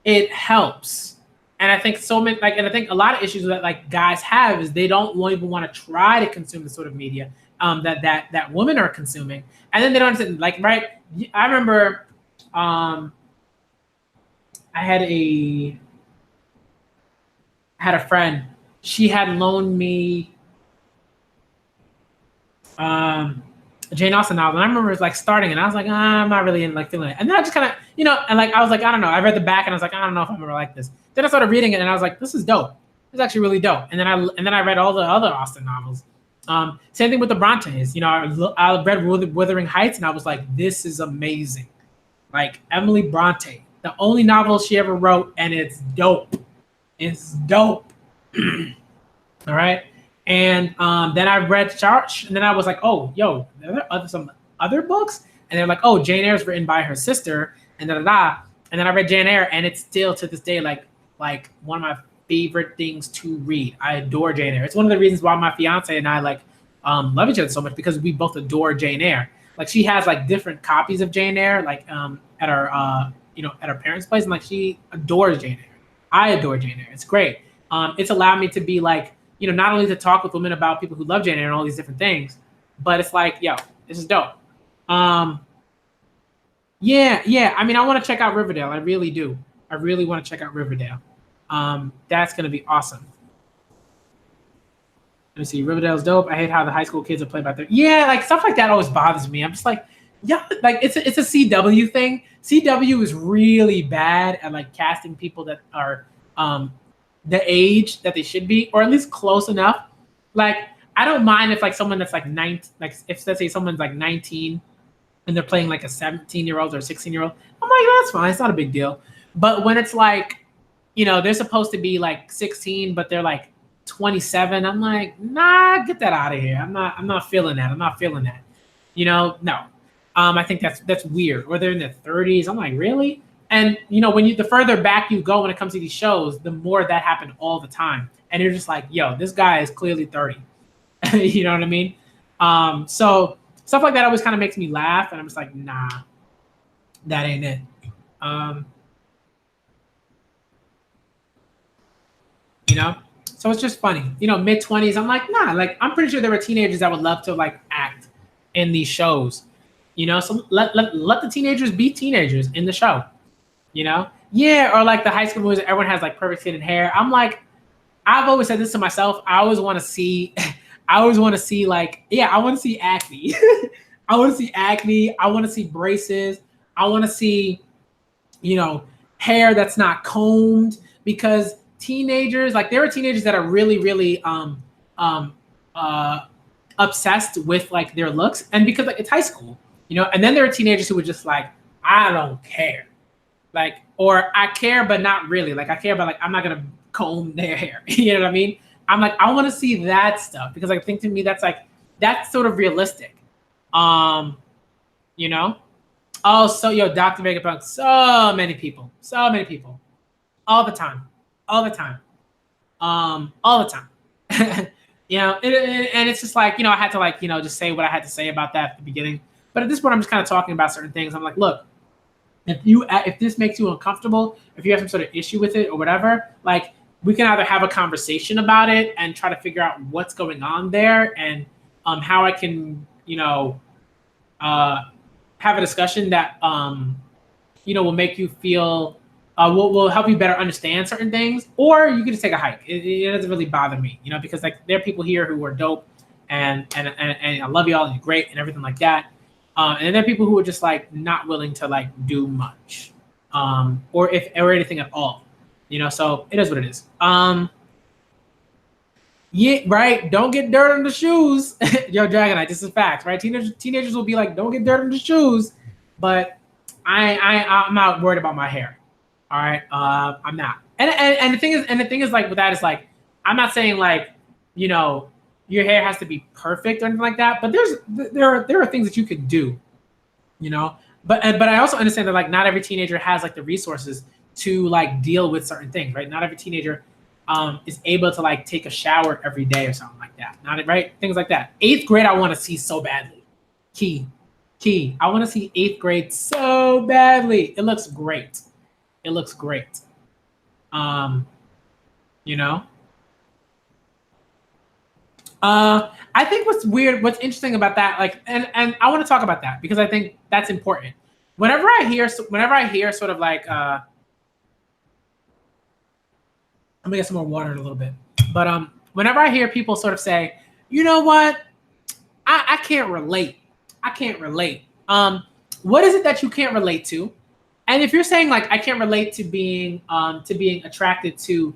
it helps. And I think and I think a lot of issues that like guys have is they don't even want to try to consume the sort of media that women are consuming. And then they don't understand, like, right? I remember I had a friend. She had loaned me Jane Austen novel, and I remember it was like starting, and I was like, I'm not really feeling it. And then I just kind of, and like I was like, I don't know. I read the back, and I was like, I don't know if I'm gonna like this. Then I started reading it, and I was like, this is dope. It's actually really dope. And then I read all the other Austen novels. Same thing with the Brontes. I read Wuthering Heights, and I was like, this is amazing. Like, Emily Bronte, the only novel she ever wrote, and it's dope. It's dope. All right. And then I read Charge, and then I was like, oh, yo, there are some other books? And they're like, oh, Jane Eyre is written by her sister, and da-da-da. And then I read Jane Eyre, and it's still to this day like one of my favorite things to read. I adore Jane Eyre. It's one of the reasons why my fiance and I love each other so much, because we both adore Jane Eyre. Like, she has like different copies of Jane Eyre, like at our at our parents' place, and like she adores Jane Eyre. I adore Jane Eyre. It's great. It's allowed me to be like, not only to talk with women about people who love Jane Eyre and all these different things, but it's like, yo, this is dope. Yeah. I mean, I want to check out Riverdale. I really do. I really want to check out Riverdale. That's going to be awesome. Let me see. Riverdale's dope. I hate how the high school kids are played by their... Yeah, like, stuff like that always bothers me. I'm just like, yeah, like, it's a CW thing. CW is really bad at like casting people that are the age that they should be, or at least close enough. Like, I don't mind if like someone that's like 19, like if let's say someone's like 19 and they're playing like a 17-year-old or 16-year-old, I'm like, that's fine. It's not a big deal. But when it's like, they're supposed to be like 16, but they're like 27, I'm like, nah, get that out of here. I'm not feeling that. I'm not feeling that. No. I think that's weird. Or they're in their 30s. I'm like, really? And when the further back you go when it comes to these shows, the more that happened all the time. And you're just like, yo, this guy is clearly 30. You know what I mean? So stuff like that always kind of makes me laugh, and I'm just like, nah, that ain't it. So it's just funny. Mid-20s, I'm like, nah, like, I'm pretty sure there were teenagers that would love to like act in these shows. So let the teenagers be teenagers in the show. Yeah, or like the high school movies, everyone has like perfect skin and hair. I'm like, I've always said this to myself. I always want to see like, yeah, I want to see acne. I want to see acne. I want to see braces. I want to see, hair that's not combed, because teenagers, like, there are teenagers that are really, really obsessed with like their looks, and because like it's high school, and then there are teenagers who are just like, I don't care. Like, or I care, but not really. Like, I care, but like, I'm not going to comb their hair. You know what I mean? I'm like, I want to see that stuff, because I think to me, that's sort of realistic. Oh, so Dr. Vegapunk, so many people, all the time. And it's just like, I had to like, just say what I had to say about that at the beginning. But at this point, I'm just kind of talking about certain things. I'm like, look, if this makes you uncomfortable, if you have some sort of issue with it or whatever, like we can either have a conversation about it and try to figure out what's going on there and how I can, have a discussion that will make you feel will help you better understand certain things, or you can just take a hike. It doesn't really bother me, because like there are people here who are dope and I love y'all and you're great and everything like that. And then there are people who are just like not willing to like do much, or anything at all, So it is what it is. Yeah, right. Don't get dirt on the shoes, yo, Dragonite. This is facts, right? Teenagers will be like, don't get dirt on the shoes, but I'm not worried about my hair. All right, I'm not. And the thing is like with that is like, I'm not saying like, your hair has to be perfect or anything like that, but there are things that you could do, But I also understand that like not every teenager has like the resources to like deal with certain things, right? Not every teenager is able to like take a shower every day or something like that. Not right, things like that. 8th grade, I want to see so badly. Key. I want to see 8th grade so badly. It looks great. I think what's interesting about that, like, and I want to talk about that because I think that's important. Whenever I hear sort of like, I'm gonna get some more water in a little bit, but whenever I hear people sort of say, you know what, I can't relate. What is it that you can't relate to? And if you're saying like I can't relate to being attracted to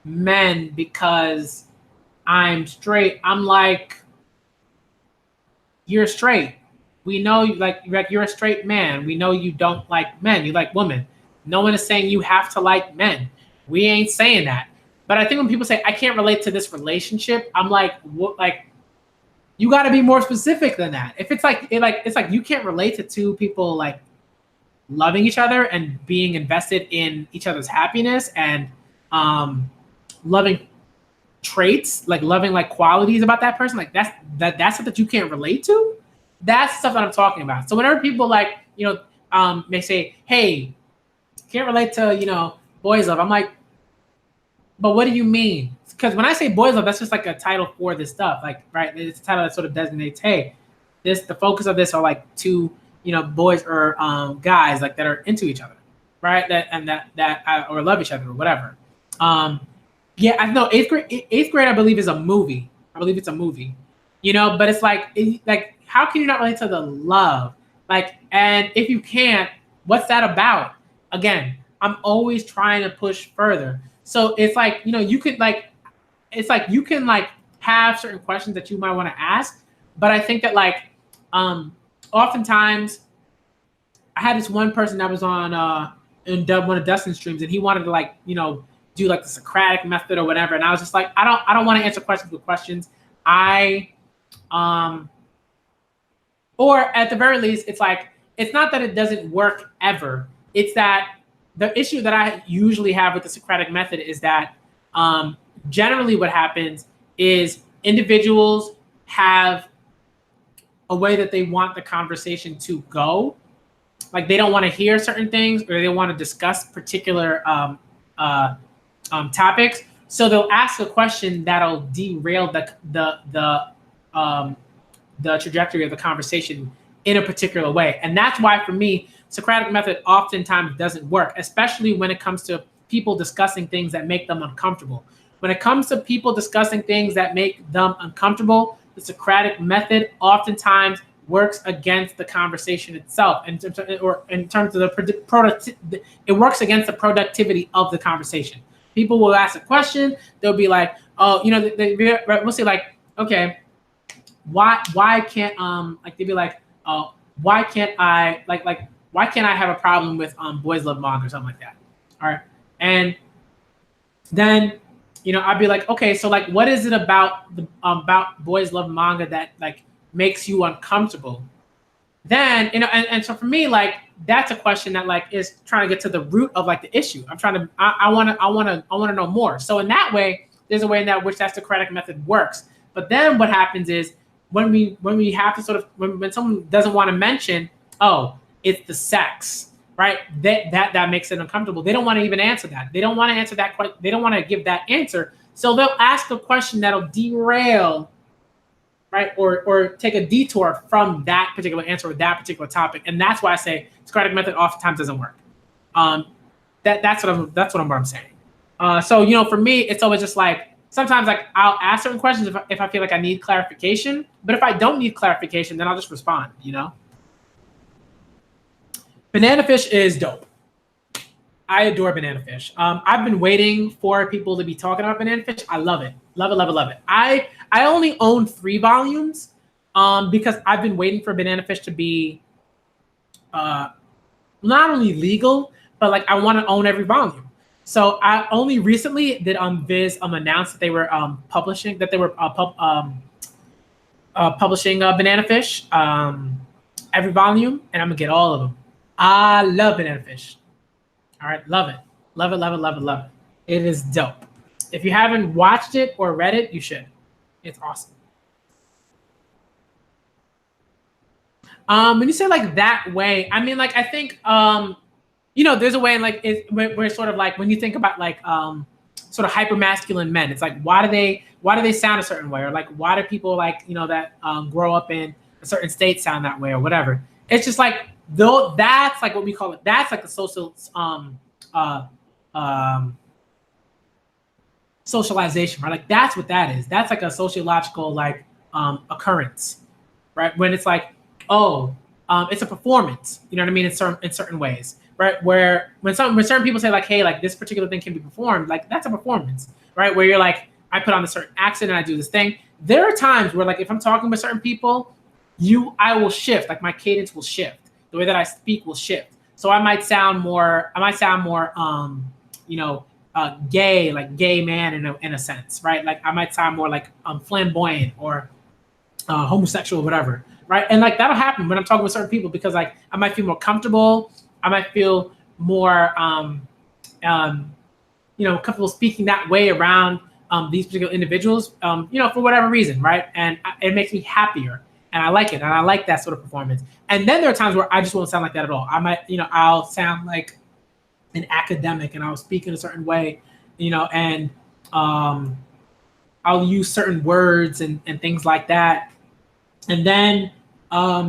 men because I'm straight, I'm like, you're straight. We know like you're a straight man. We know you don't like men. You like women. No one is saying you have to like men. We ain't saying that. But I think when people say I can't relate to this relationship, I'm like, what? Like, you got to be more specific than that. If it's like it's like you can't relate to two people like loving each other and being invested in each other's happiness and loving traits, like loving like qualities about that person, like that's stuff that you can't relate to. That's stuff that I'm talking about. So whenever people like may say, hey, can't relate to boys love, I'm like, but what do you mean? Because when I say boys love, that's just like a title for this stuff, like, right? It's a title that sort of designates, hey, the focus of this are like two boys or guys like that are into each other, right? That or love each other or whatever. Yeah, I know 8th grade, I believe, is a movie. I believe it's a movie, but it's like, how can you not relate to the love? Like, and if you can't, what's that about? Again, I'm always trying to push further. So it's like, you could like, it's like you can like have certain questions that you might want to ask, but I think that like, oftentimes I had this one person that was on in one of Dustin's streams, and he wanted to like, do like the Socratic method or whatever. And I was just like, I don't want to answer questions with questions. Or at the very least, it's like, it's not that it doesn't work ever. It's that the issue that I usually have with the Socratic method is that generally what happens is individuals have a way that they want the conversation to go. Like they don't want to hear certain things, or they want to discuss particular topics. So they'll ask a question that'll derail the trajectory of the conversation in a particular way. And that's why for me, Socratic method oftentimes doesn't work, especially when it comes to people discussing things that make them uncomfortable. When it comes to people discussing things that make them uncomfortable, the Socratic method oftentimes works against the conversation itself, or in terms of it works against the productivity of the conversation. People will ask a question, they'll be like, oh, we'll say like, okay, why can't like they'd be like, oh, why can't I why can't I have a problem with boys love manga or something like that? All right, and then I'd be like, okay, so like, what is it about boys love manga that like makes you uncomfortable? Then and so for me, like, that's a question that like is trying to get to the root of like the issue. I want to know more. So in that way, there's a way in that which that Socratic method works. But then what happens is when we have to sort of when someone doesn't want to mention, oh, it's the sex, right? That makes it uncomfortable. They don't want to even answer that. They don't want to answer that question. They don't want to give that answer. So they'll ask a question that'll derail, right, or take a detour from that particular answer or that particular topic. And that's why I say Socratic method oftentimes doesn't work. That's what I'm saying. So for me, it's always just like sometimes like I'll ask certain questions if I feel like I need clarification. But if I don't need clarification, then I'll just respond. Banana fish is dope. I adore banana fish. I've been waiting for people to be talking about banana fish. I love it. Love it, love it, love it. I only own 3 volumes because I've been waiting for banana fish to be not only legal, but like I want to own every volume. So I only recently did Viz announce that they were publishing banana fish every volume, and I'm gonna get all of them. I love banana fish. All right, love it. Love it, love it, love it, love it. It is dope. If you haven't watched it or read it, you should. It's awesome. When you say like that way, I mean, like, I think, there's a way in like, where sort of like, when you think about like, sort of hyper masculine men, it's like, why do they sound a certain way? Or like, why do people like, that grow up in a certain state sound that way or whatever? It's just like, though that's like what we call it. That's like a social socialization, right? Like that's what that is. That's like a sociological like occurrence, right? When it's like, it's a performance. You know what I mean? In certain ways, right? Where when certain people say like, hey, like this particular thing can be performed, like that's a performance, right? Where you're like, I put on a certain accent and I do this thing. There are times where like if I'm talking with certain people, I will shift, like my cadence will shift. The way that I speak will shift. So I might sound more gay, like gay man in a sense, right? Like I might sound more like flamboyant or homosexual, whatever, right? And like that'll happen when I'm talking with certain people because like I might feel more comfortable. I might feel more, comfortable speaking that way around these particular individuals, for whatever reason, right? And it makes me happier. And I like it. And I like that sort of performance. And then there are times where I just won't sound like that at all. I might, I'll sound like an academic and I'll speak in a certain way, and I'll use certain words and things like that. And then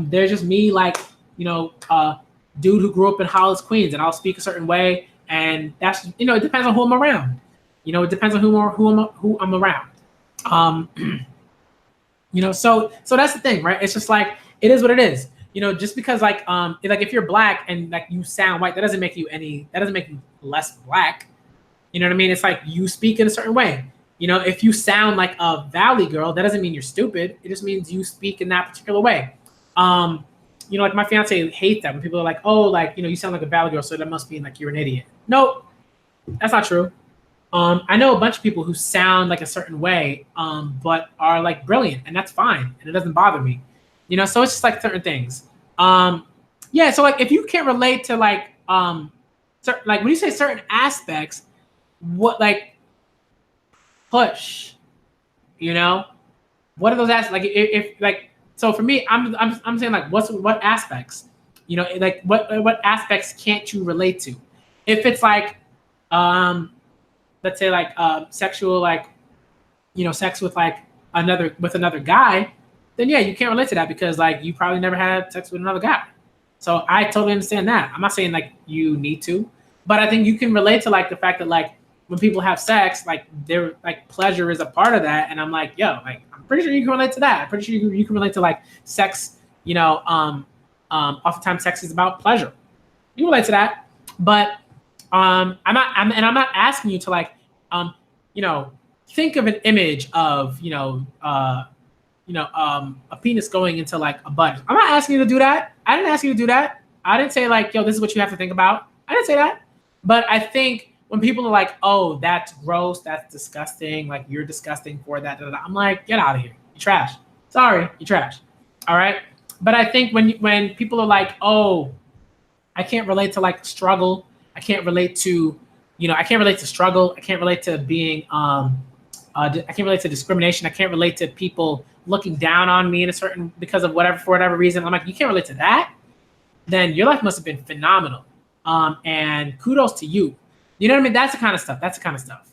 there's just me like, dude who grew up in Hollis, Queens, and I'll speak a certain way. And that's, it depends on who I'm around. It depends on who I'm around. So that's the thing, right? It's just like, it is what it is. Just because like if you're black and like you sound white, that doesn't make you less black. You know what I mean? It's like you speak in a certain way. If you sound like a valley girl, that doesn't mean you're stupid. It just means you speak in that particular way. Like my fiance hates that when people are like, oh, like, you sound like a valley girl, so that must mean like you're an idiot. No, that's not true. I know a bunch of people who sound like a certain way, but are like brilliant, and that's fine, and it doesn't bother me. So it's just like certain things. So like if you can't relate to like like when you say certain aspects, what like push, what are those aspects? Like if like, so for me, I'm saying like what aspects, like what aspects can't you relate to? If it's like let's say like sexual, like, sex with like another guy, then yeah, you can't relate to that because like you probably never had sex with another guy. So I totally understand that. I'm not saying like you need to, but I think you can relate to like the fact that like when people have sex, like they're like pleasure is a part of that. And I'm like, yo, like I'm pretty sure you can relate to that. I'm pretty sure you can relate to like sex, oftentimes sex is about pleasure. You relate to that, but I'm not asking you to like, think of an image of, a penis going into like a butt. I'm not asking you to do that. I didn't ask you to do that. I didn't say like, yo, this is what you have to think about. I didn't say that. But I think when people are like, oh, that's gross, that's disgusting, like you're disgusting for that, I'm like, get out of here. You're trash. Sorry, you're trash. All right. But I think when people are like, oh, I can't relate to like struggle. I can't relate to, I can't relate to struggle. I can't relate to being, I can't relate to discrimination. I can't relate to people looking down on me for whatever reason. I'm like, you can't relate to that? Then your life must have been phenomenal. And kudos to you. You know what I mean? That's the kind of stuff.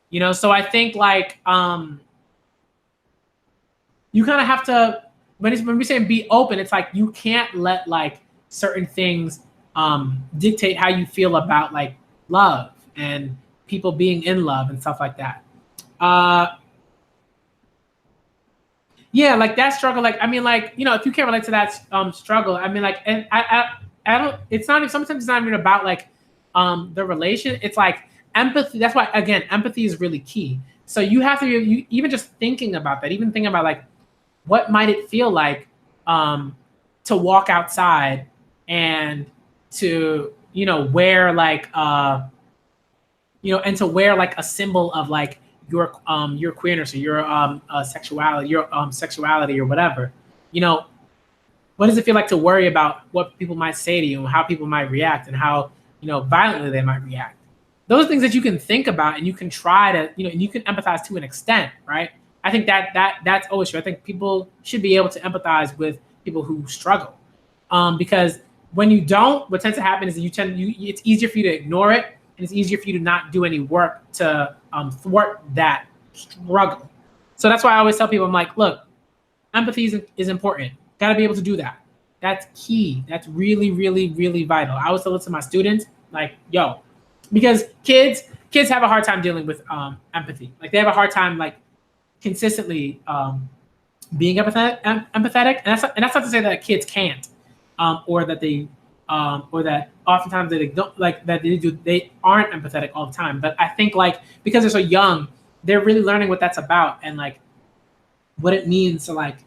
You know, so I think like you kind of have to, when we say be open, it's like you can't let like certain things dictate how you feel about like love and people being in love and stuff like that. Yeah, like that struggle. Like, I mean, like, you know, if you can't relate to that struggle, I mean, like, and I don't. It's not. Sometimes it's not even about like the relation. It's like empathy. That's why, again, empathy is really key. So you have to, you even just thinking about that, even thinking about like what might it feel like to walk outside and to, you know, wear like you know, and to wear like a symbol of like your queerness or your sexuality or whatever. You know, what does it feel like to worry about what people might say to you and how people might react and how, you know, violently they might react? Those are things that you can think about and you can try to, you know, and you can empathize to an extent, right? I think that's always true. I think people should be able to empathize with people who struggle, because when you don't, what tends to happen is that it's easier for you to ignore it, and it's easier for you to not do any work to thwart that struggle. So that's why I always tell people, I'm like, look, empathy is important. Got to be able to do that. That's key. That's really, really, really vital. I always tell it to my students, like, yo, because kids have a hard time dealing with empathy. Like they have a hard time like consistently being empathetic, and that's not to say that kids can't, or that they, or that oftentimes they don't like that they aren't empathetic all the time. But I think like because they're so young, they're really learning what that's about and like what it means to like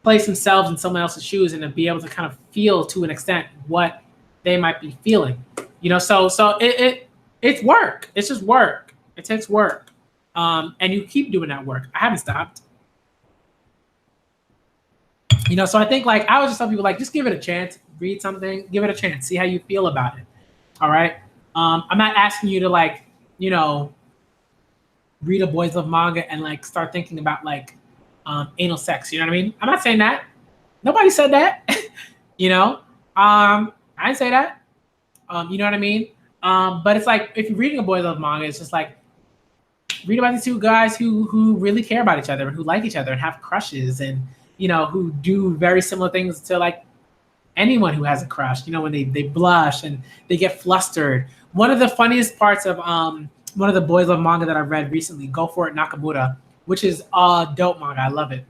place themselves in someone else's shoes and to be able to kind of feel to an extent what they might be feeling. You know, so it's work. It's just work. It takes work. And you keep doing that work. I haven't stopped. You know, so I think like I always just tell people like just give it a chance, read something, give it a chance, see how you feel about it. All right. I'm not asking you to like, you know, read a boys love manga and like start thinking about like anal sex. You know what I mean? I'm not saying that. Nobody said that. You know, I didn't say that. You know what I mean? But it's like if you're reading a boys love manga, it's just like read about these two guys who really care about each other and who like each other and have crushes and, you know, who do very similar things to like anyone who has a crush, you know, when they blush and they get flustered. One of the funniest parts of one of the boys love manga that I read recently, Go For It Nakamura, which is a dope manga, I love it,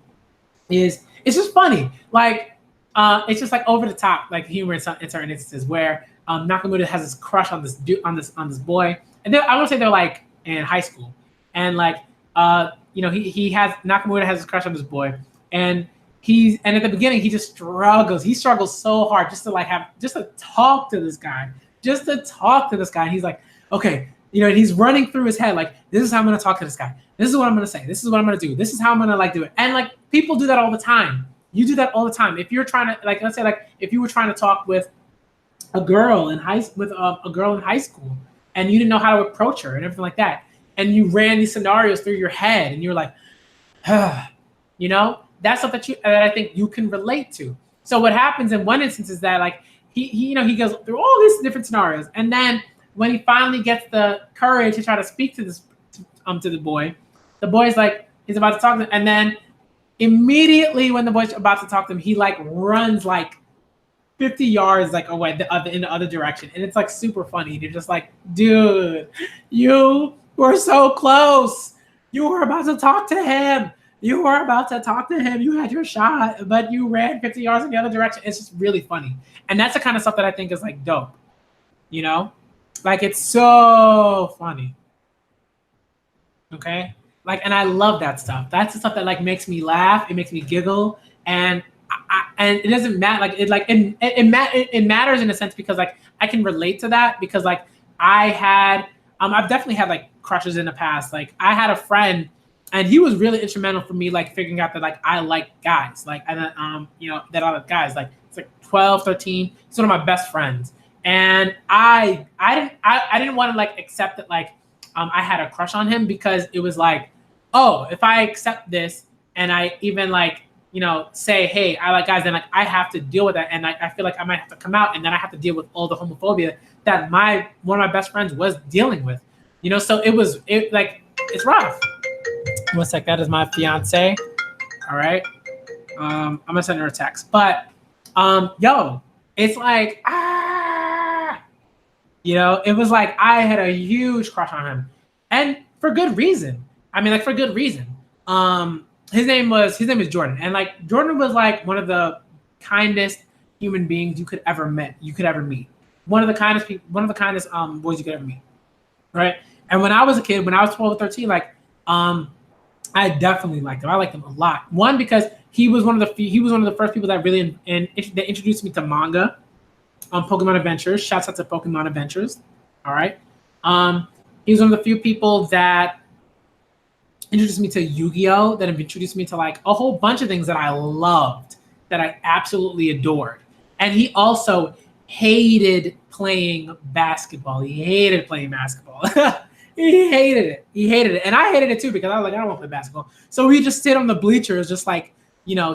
is it's just funny. Like it's just like over the top, like humor in certain instances where Nakamura has this crush on this dude, on this boy. And I want to say they're like in high school. And like you know, Nakamura has this crush on this boy. And at the beginning he just struggles. He struggles so hard just to talk to this guy. And he's like, okay, you know, and he's running through his head like, this is how I'm gonna talk to this guy. This is what I'm gonna say. This is what I'm gonna do. This is how I'm gonna like do it. And like people do that all the time. You do that all the time. If you're trying to like, let's say like if you were trying to talk with a girl in high school and you didn't know how to approach her and everything like that, and you ran these scenarios through your head and you're like, you know, that's stuff that I think you can relate to. So what happens in one instance is that like he goes through all these different scenarios, and then when he finally gets the courage to try to speak to the boy's like he's about to talk to him, and then immediately when the boy's about to talk to him, he like runs like 50 yards like away in the other direction, and it's like super funny. You're just like, dude, you were so close. You were about to talk to him. You had your shot, but you ran 50 yards in the other direction. It's just really funny. And that's the kind of stuff that I think is like dope. You know? Like it's so funny. Okay? Like, and I love that stuff. That's the stuff that like makes me laugh. It makes me giggle. And and it doesn't matter. Like it matters in a sense because like I can relate to that because like I've definitely had like crushes in the past. Like I had a friend, and he was really instrumental for me, like figuring out that like I like guys, like and you know that I like guys. Like it's like 12, 13. He's one of my best friends, and I didn't want to like accept that like I had a crush on him because it was like, oh, if I accept this and I even like say, hey, I like guys, then like I have to deal with that, and I feel like I might have to come out, and then I have to deal with all the homophobia that one of my best friends was dealing with, So it's rough. One sec, that is my fiance. All right, I'm gonna send her a text, but it's like it was like I had a huge crush on him, and for good reason. I mean, like for good reason. His name is Jordan, and like Jordan was like one of the kindest human beings you could ever meet. One of the kindest boys you could ever meet, right? And when I was a kid, when I was 12 or 13, like I definitely liked him. I liked him a lot. One, because he was one of the first people that really that introduced me to manga, Pokemon Adventures. Shouts out to Pokemon Adventures. All right. He was one of the few people that introduced me to Yu-Gi-Oh, that have introduced me to like a whole bunch of things that I loved, that I absolutely adored. And he also hated playing basketball. He hated playing basketball. He hated it. And I hated it too, because I was like, I don't want to play basketball. So we just sit on the bleachers, just like,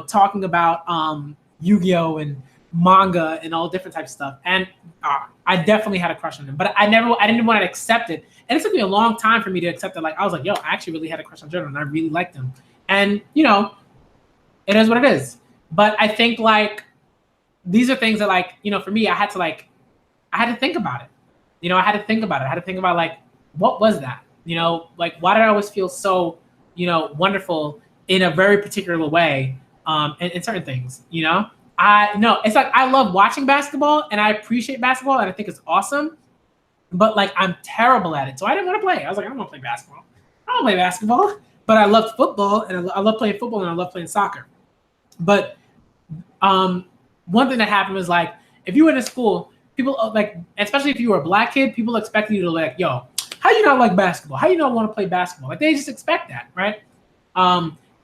talking about Yu-Gi-Oh and manga and all different types of stuff. And I definitely had a crush on him, but I didn't want to accept it. And it took me a long time for me to accept it. Like, I was like, yo, I actually really had a crush on Jordan, and I really liked him. And, it is what it is. But I think like, these are things that like, for me, I had to think about it. I had to think about like, what was that? Like, why did I always feel so, wonderful in a very particular way in certain things, it's like I love watching basketball and I appreciate basketball and I think it's awesome, but like I'm terrible at it. So I didn't want to play. I was like, I don't want to play basketball. I don't play basketball, but I loved football and I love playing football and I love playing soccer. But one thing that happened was like, if you went to school, people like, especially if you were a black kid, people expect you to like, yo, how you not like basketball? How you not want to play basketball? Like they just expect that, right?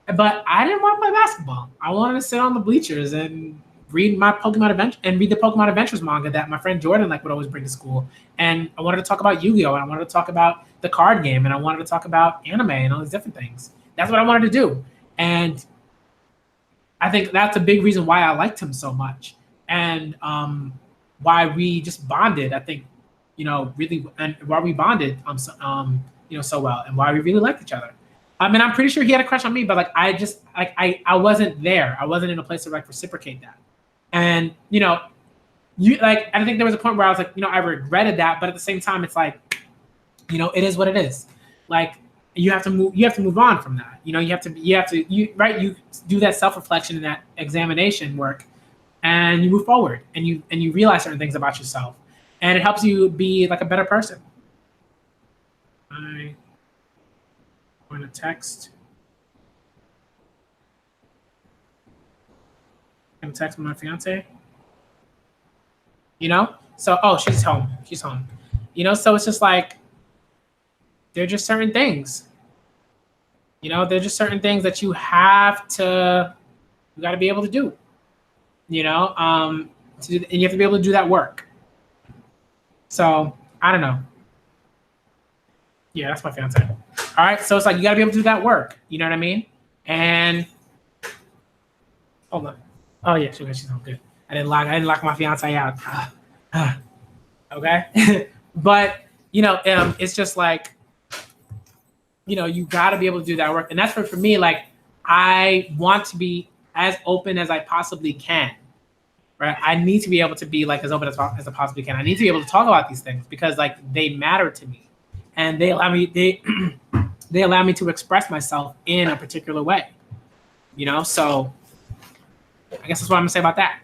But I didn't want to play basketball. I wanted to sit on the bleachers and read the Pokemon Adventures manga that my friend Jordan like would always bring to school. And I wanted to talk about Yu-Gi-Oh! And I wanted to talk about the card game, and I wanted to talk about anime and all these different things. That's what I wanted to do. And I think that's a big reason why I liked him so much. And why we just bonded, I think, really, and why we bonded so well, and why we really liked each other. I mean, I'm pretty sure he had a crush on me, but like I wasn't there. I wasn't in a place to like reciprocate that. And I think there was a point where I was like, I regretted that, but at the same time, it's like, it is what it is. Like you have to move on from that. You do that self-reflection and that examination work, and you move forward, and you realize certain things about yourself, and it helps you be like a better person. I'm going to text. I'm going to text my fiance. So she's home. So it's just like, they're just certain things. They're just certain things that you got to be able to do. And you have to be able to do that work. So I don't know. Yeah, that's my fiance. All right, so it's like you got to be able to do that work. You know what I mean? And hold on. Oh yeah, she's all good. I didn't lock my fiance out. Okay, but it's just like you got to be able to do that work, and that's for me. Like I want to be as open as I possibly can. Right? I need to be able to be like as open as I possibly can. I need to be able to talk about these things because like they matter to me, and they allow me they allow me to express myself in a particular way. So I guess that's what I'm gonna say about that.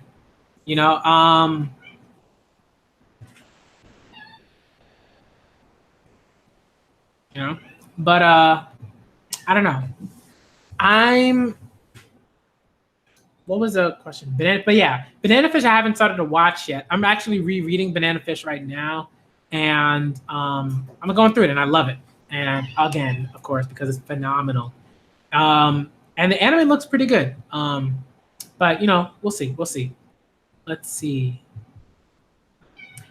But I don't know. What was the question? Banana Fish I haven't started to watch yet. I'm actually rereading Banana Fish right now, and I'm going through it, and I love it. And again, of course, because it's phenomenal. And the anime looks pretty good. But we'll see. Let's see.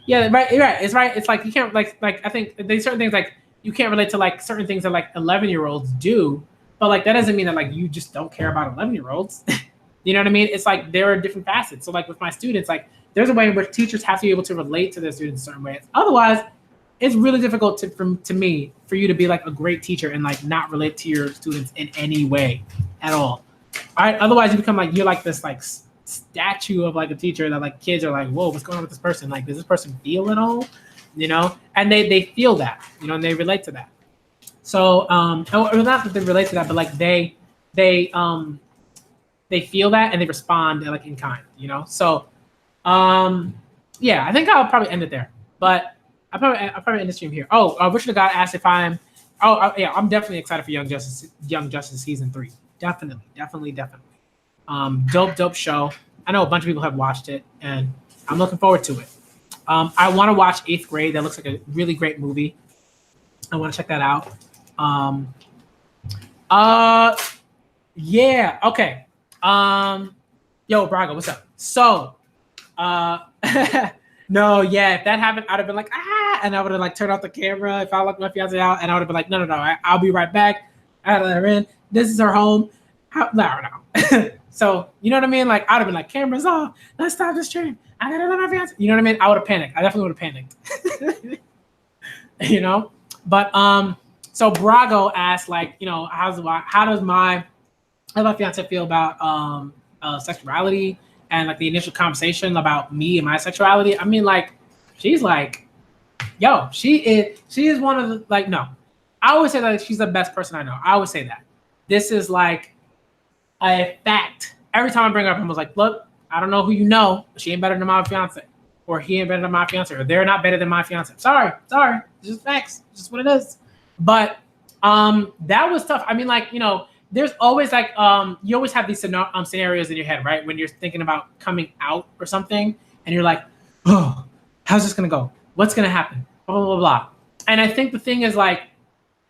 Yeah, right. It's right. It's like you can't like I think there's certain things like you can't relate to like certain things that like 11-year-olds do, but like that doesn't mean that like you just don't care about 11-year-olds. You know what I mean? It's like there are different facets. So like with my students, like there's a way in which teachers have to be able to relate to their students in certain ways. Otherwise, it's really difficult for you to be like a great teacher and like not relate to your students in any way at all. All right. Otherwise, you become like you're like this like statue of like a teacher that like kids are like, whoa, what's going on with this person? Like, does this person feel at all? You know, and they feel that, you know, and they relate to that. So or not that they relate to that, but like they feel that and they respond like in kind, you know. So yeah, I think I'll probably end it there. But I'll probably end the stream here. Richard the God asked if I'm yeah, I'm definitely excited for Young Justice season 3. Definitely. Dope show. I know a bunch of people have watched it and I'm looking forward to it. I want to watch 8th Grade. That looks like a really great movie. I want to check that out. Yeah, okay. Yo, Braga, what's up? So, no, yeah, if that happened, I'd have been like, and I would have like turned off the camera if I looked my fiance out, and I would have been like, no, I'll be right back. I let her in. This is her home. No. So, you know what I mean? Like, I'd have been like, cameras off. Let's stop the stream. I gotta let my fiance. You know what I mean? I would have panicked. I definitely would have panicked. You know? But so Brago asked, like, you know, how does my fiance feel about sexuality and like the initial conversation about me and my sexuality? I mean, like, she's like, yo, she is one of the, like, no. I always say that she's the best person I know. I always say that. This is like a fact. Every time I bring her up, I was like, look, I don't know who you know, but she ain't better than my fiance. Or he ain't better than my fiance. Or they're not better than my fiance. Sorry. It's just facts. It's just what it is. But that was tough. I mean, like, you know, there's always like, you always have these scenarios in your head, right? When you're thinking about coming out or something, and you're like, oh, how's this gonna go? What's gonna happen? Blah, blah, blah, blah. And I think the thing is, like,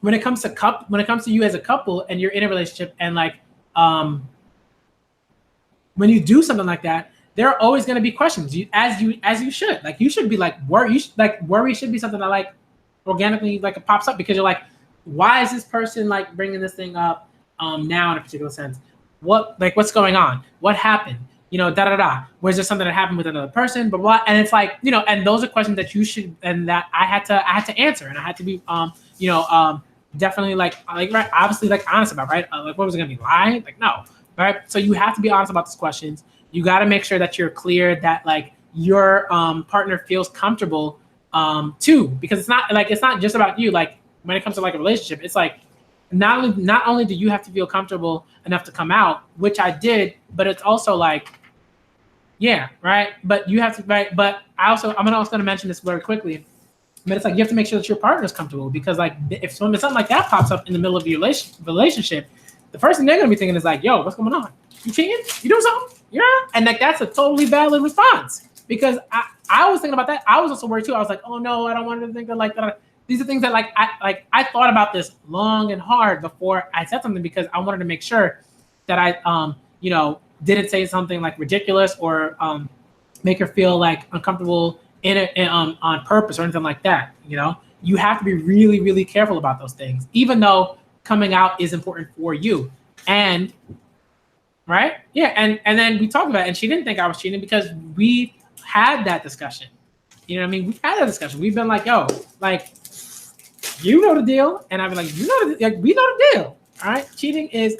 when it comes to you as a couple and you're in a relationship, and like, when you do something like that, there are always going to be questions. As you should, like, you should be like, worry should be something that like organically like pops up, because you're like, why is this person like bringing this thing up now in a particular sense? What's going on? What happened? You know, Was there something that happened with another person? But what? And it's like, you know, and those are questions that you should, and that I had to answer, and I had to be definitely like right, obviously like honest about, right? Like, what was it gonna be, lying? Like, no, right? So you have to be honest about these questions. You got to make sure that you're clear that like your partner feels comfortable too, because it's not just about you. Like, when it comes to like a relationship, it's like not only do you have to feel comfortable enough to come out, which I did, but it's also like, yeah, right. But you have to, right. But I'm also going to mention this very quickly. But it's like, you have to make sure that your partner is comfortable, because like if something like that pops up in the middle of your relationship, the first thing they're gonna be thinking is like, yo, what's going on? You cheating? You doing something? Yeah. And like, that's a totally valid response, because I was thinking about that. I was also worried too. I was like, oh no, I don't want to think that like that. These are things that like I thought about this long and hard before I said something, because I wanted to make sure that I didn't say something like ridiculous or make her feel like uncomfortable on purpose or anything like that. You know, you have to be really, really careful about those things, even though coming out is important for you. And right, yeah, and then we talked about it, and she didn't think I was cheating, because we had that discussion. You know what I mean? We've had that discussion. We've been like, yo, like, you know the deal, and I've been like, we know the deal. All right, cheating is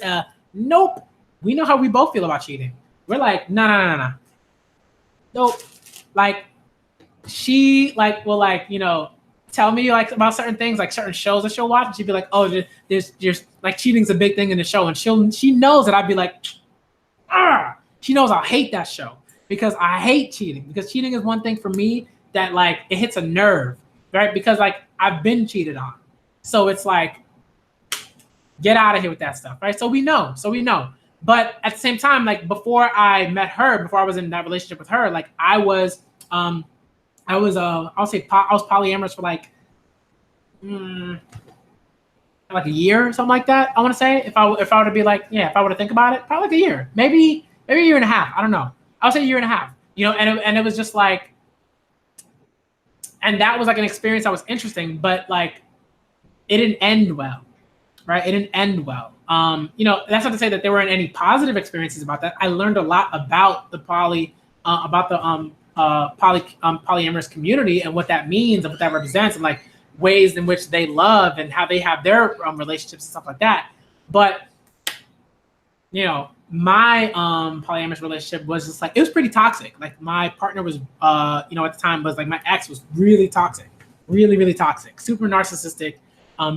nope. We know how we both feel about cheating. We're like, no. Nope. Like, she like will like, you know, tell me like about certain things, like certain shows that she'll watch, and she'd be like, oh, there's like, cheating's a big thing in the show, and she knows that I'd be like, she knows I'll hate that show, because I hate cheating, because cheating is one thing for me that like, it hits a nerve, right? Because like, I've been cheated on, so it's like, get out of here with that stuff, right? So we know. But at the same time, like, before I met her, before I was in that relationship with her, like, I was polyamorous for like a year or something like that. I want to say, if I were to be like, yeah, if I were to think about it, probably like a year, maybe a year and a half. I don't know. I'll say a year and a half. You know, and it was just like, and that was like an experience that was interesting, but like, it didn't end well, right? It didn't end well. You know, that's not to say that there weren't any positive experiences about that. I learned a lot about the polyamorous community and what that means and what that represents, and like ways in which they love and how they have their relationships and stuff like that. But you know, my polyamorous relationship was just like, it was pretty toxic. Like my partner was, you know, at the time was like, my ex was really toxic, really, really toxic, super narcissistic,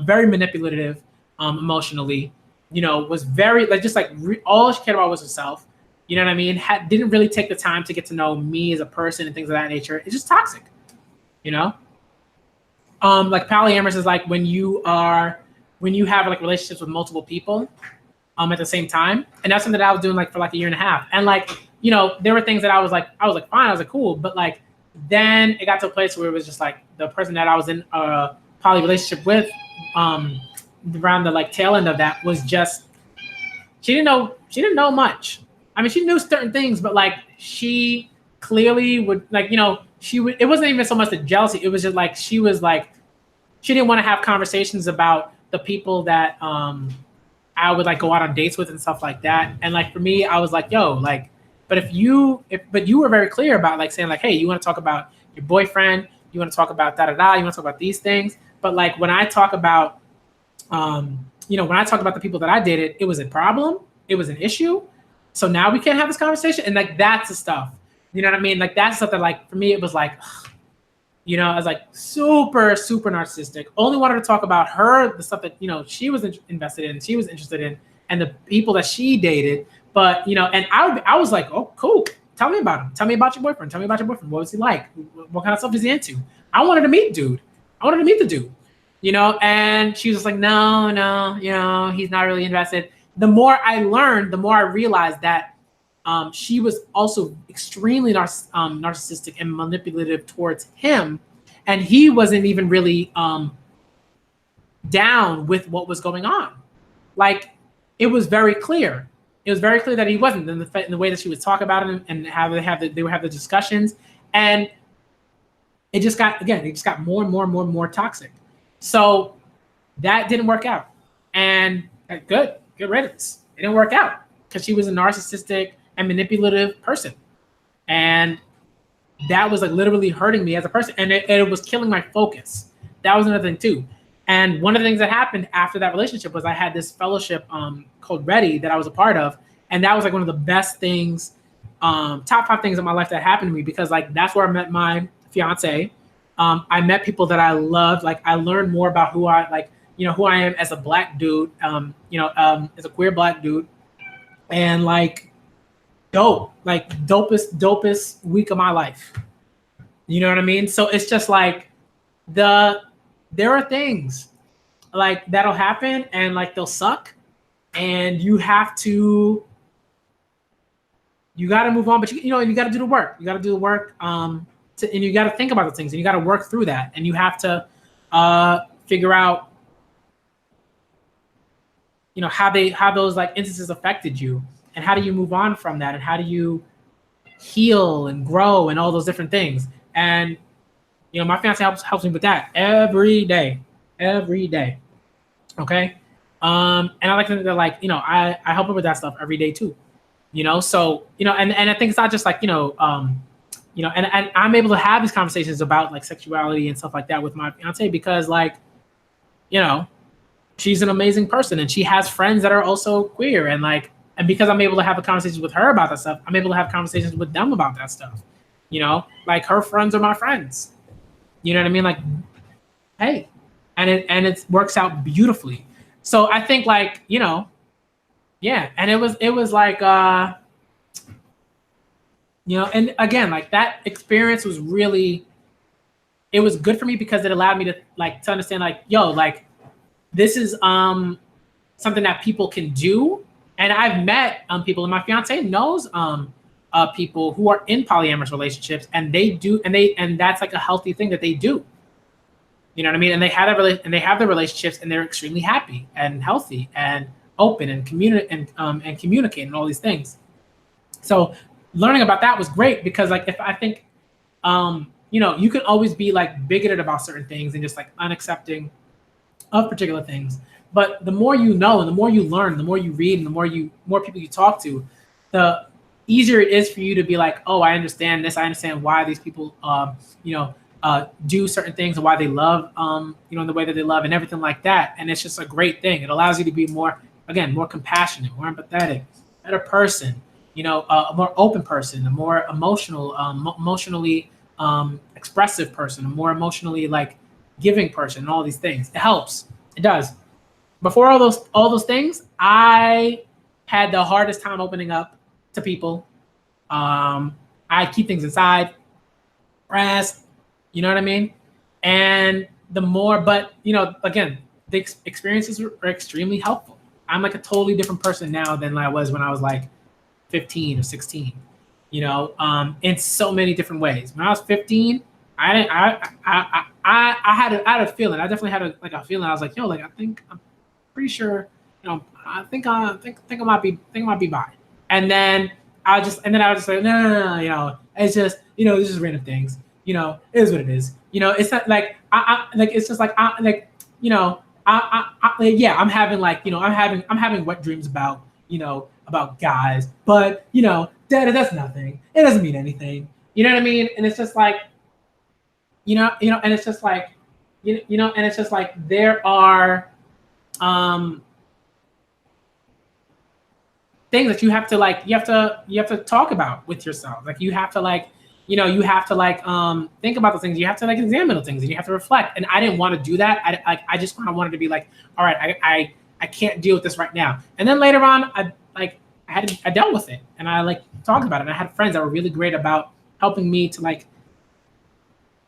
very manipulative, emotionally, you know, was very like, just like all she cared about was herself. You know what I mean? Didn't really take the time to get to know me as a person and things of that nature. It's just toxic, you know? Like polyamorous is like when you have like relationships with multiple people, at the same time. And that's something that I was doing like for like a year and a half. And like, you know, there were things that I was like, fine, I was like, cool. But like, then it got to a place where it was just like the person that I was in a poly relationship with, around the like tail end of that was just, she didn't know much. I mean, she knew certain things, but like she clearly would like, you know, it wasn't even so much the jealousy. It was just like, she didn't want to have conversations about the people that, I would like go out on dates with and stuff like that. And like for me, I was like, yo, like, but you were very clear about like saying like, hey, you want to talk about your boyfriend, you want to talk about you want to talk about these things. But like when I talk about, you know, when I talk about the people that I dated, it was a problem, it was an issue. So now we can't have this conversation. And like that's the stuff, you know what I mean? Like that's stuff that like for me, it was like, you know, I was like super, super narcissistic. Only wanted to talk about her, the stuff that, you know, she was invested in, she was interested in, and the people that she dated. But, you know, and I was like, oh, cool. Tell me about him. Tell me about your boyfriend. Tell me about your boyfriend. What was he like? What kind of stuff is he into? I wanted to meet the dude, you know? And she was just like, no, you know, he's not really invested. The more I learned, the more I realized that she was also extremely narcissistic and manipulative towards him. And he wasn't even really down with what was going on. Like, it was very clear. It was very clear that he wasn't in the way that she would talk about him and how they would have the discussions. And it just got more and more toxic. So that didn't work out. And good riddance. It didn't work out because she was a narcissistic and manipulative person. And that was like literally hurting me as a person. And it was killing my focus. That was another thing too. And one of the things that happened after that relationship was I had this fellowship called Ready that I was a part of. And that was like one of the best things, top 5 things in my life that happened to me, because like that's where I met my fiance. I met people that I loved. Like I learned more about who I am as a black dude, as a queer black dude. And like dopest week of my life. You know what I mean? So it's just like there are things like that'll happen and like they'll suck, and you got to move on, but you got to do the work. You got to do the work, and you got to think about the things, and you got to work through that, and you have to figure out, you know, how those like instances affected you, and how do you move on from that, and how do you heal and grow and all those different things. And you know, my fiance helps me with that every day. Okay. And I like to think that, like, you know, I help her with that stuff every day too. You know, so, you know, and I think it's not just like, and I'm able to have these conversations about like sexuality and stuff like that with my fiance because, like, you know, she's an amazing person and she has friends that are also queer, and like, and because I'm able to have a conversation with her about that stuff, I'm able to have conversations with them about that stuff. You know, like her friends are my friends. You know what I mean? Like, hey, and it works out beautifully. So I think, like, you know, yeah, and it was like, you know, and again, like that experience was really, it was good for me because it allowed me to understand, like, yo, like, this is something that people can do. And I've met people, and my fiance knows people who are in polyamorous relationships, and they do, and that's like a healthy thing that they do. You know what I mean? And they have their relationships, and they're extremely happy and healthy and open and communicate and all these things. So learning about that was great because, like, if I think, you know, you can always be like bigoted about certain things and just like unaccepting of particular things. But the more you know, and the more you learn, the more you read, and the more people you talk to, the easier it is for you to be like, oh, I understand this. I understand why these people, do certain things and why they love, the way that they love and everything like that. And it's just a great thing. It allows you to be more compassionate, more empathetic, better person, a more open person, a more emotionally expressive person, a more emotionally like giving person, and all these things. It helps. It does. Before all those things, I had the hardest time opening up to people. I keep things inside, rest, you know what I mean? And the more, but again, the experiences are extremely helpful. I'm like a totally different person now than I was when I was like 15 or 16, in so many different ways. When I was 15, I didn't, I had a feeling. I definitely had a feeling. I was like, I'm pretty sure, I might be bi. And then I was just like, no, it's just, it's just random things. It is what it is. It's not like it's just like yeah, I'm having I'm having wet dreams about guys, but that's nothing. It doesn't mean anything. You know what I mean? And it's just like, and it's just like, and it's just like there are things that you have to talk about with yourself. Like you have to think about the things. You have to examine the things, and you have to reflect. And I didn't want to do that. I just kind of wanted to be like, all right, I can't deal with this right now. And then later on, I dealt with it, and I talked about it. And I had friends that were really great about helping me to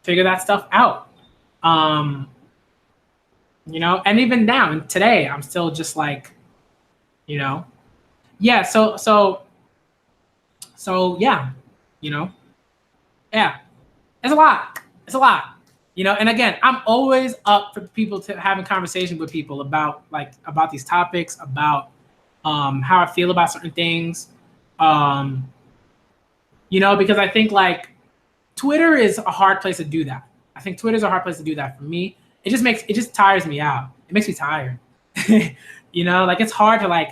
figure that stuff out. And even now and today, I'm still just yeah. So yeah, yeah, it's a lot. It's a lot. And again, I'm always up for people to having conversation with people about these topics, about how I feel about certain things. Because I think Twitter is a hard place to do that. I think Twitter is a hard place to do that for me. It just tires me out. It makes me tired. It's hard to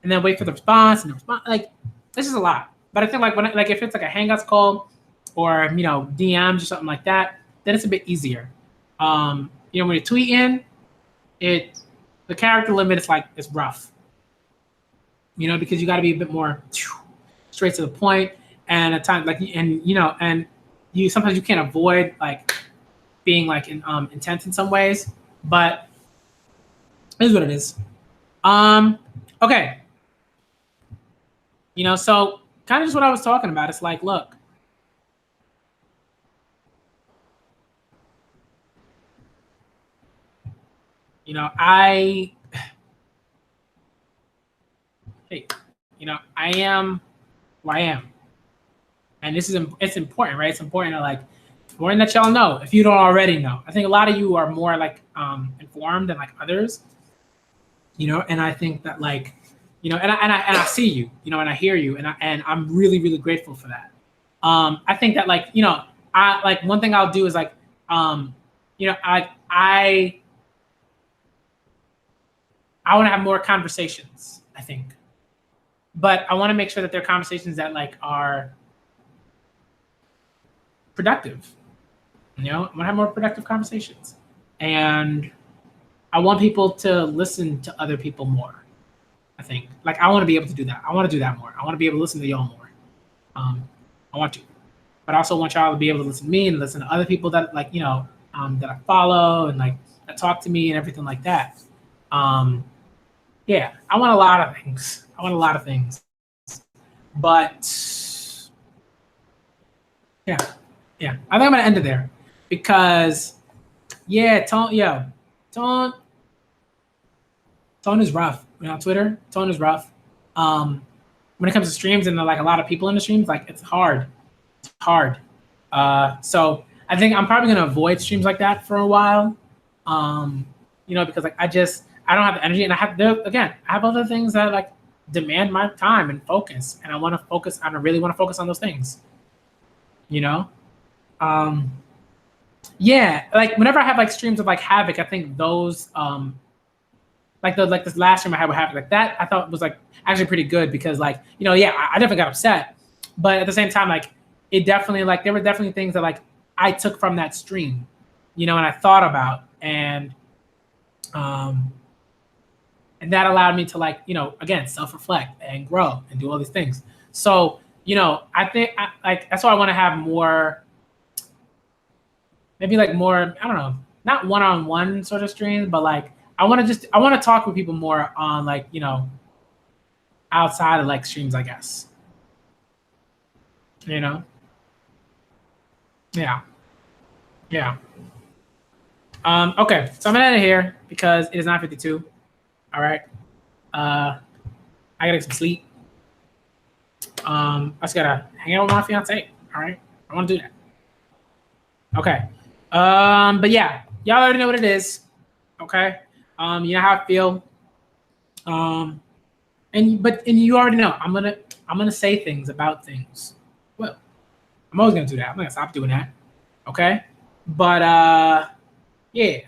and then wait for the response, and the response, it's just a lot. But I think when if it's a Hangouts call or DMs or something like that, then it's a bit easier. When you're tweeting, the character limit is it's rough. Because you got to be a bit more straight to the point, and at times and you sometimes you can't avoid being intense in some ways, but it is what it is. Okay. So kind of just what I was talking about. It's look, I am who I am, and it's important, right? It's important that y'all know if you don't already know. I think a lot of you are more informed than others, and I think that and I see you, and I hear you, and I'm really, really grateful for that. I think that I one thing I'll do is I want to have more conversations, I think, but I want to make sure that they're conversations that are productive. I want to have more productive conversations, and I want people to listen to other people more. I think I want to be able to do that. I want to do that more. I want to be able to listen to y'all more. I want to, but I also want y'all to be able to listen to me and listen to other people that that I follow and that talk to me and everything like that. Yeah, I want a lot of things. But yeah. I think I'm gonna end it there because tone is rough. On Twitter, tone is rough. When it comes to streams and a lot of people in the streams, it's hard. It's hard. So I think I'm probably gonna avoid streams like that for a while. Because I don't have the energy, and I have other things that demand my time and focus, and I want to focus. I really want to focus on those things. Whenever I have streams of Havoc, I think those like this last stream I had with Happy, like that I thought was like actually pretty good because like, you know, yeah, I definitely got upset, but at the same time, like it definitely like there were definitely things that like I took from that stream, you know, and I thought about and that allowed me to like, you know, again, self-reflect and grow and do all these things. So, you know, I think like that's why I want to have more, maybe like more, I don't know, not one-on-one sort of streams, but like I want to talk with people more on like, you know, outside of like streams, I guess. You know? Yeah. Yeah. Okay, so I'm gonna end it here because it is 9:52. All right. I gotta get some sleep. I just gotta hang out with my fiance. All right. I want to do that. Okay. But yeah, y'all already know what it is. Okay. You know how I feel. And you already know I'm gonna say things about things. Well, I'm always gonna do that. I'm not gonna stop doing that. Okay. But yeah.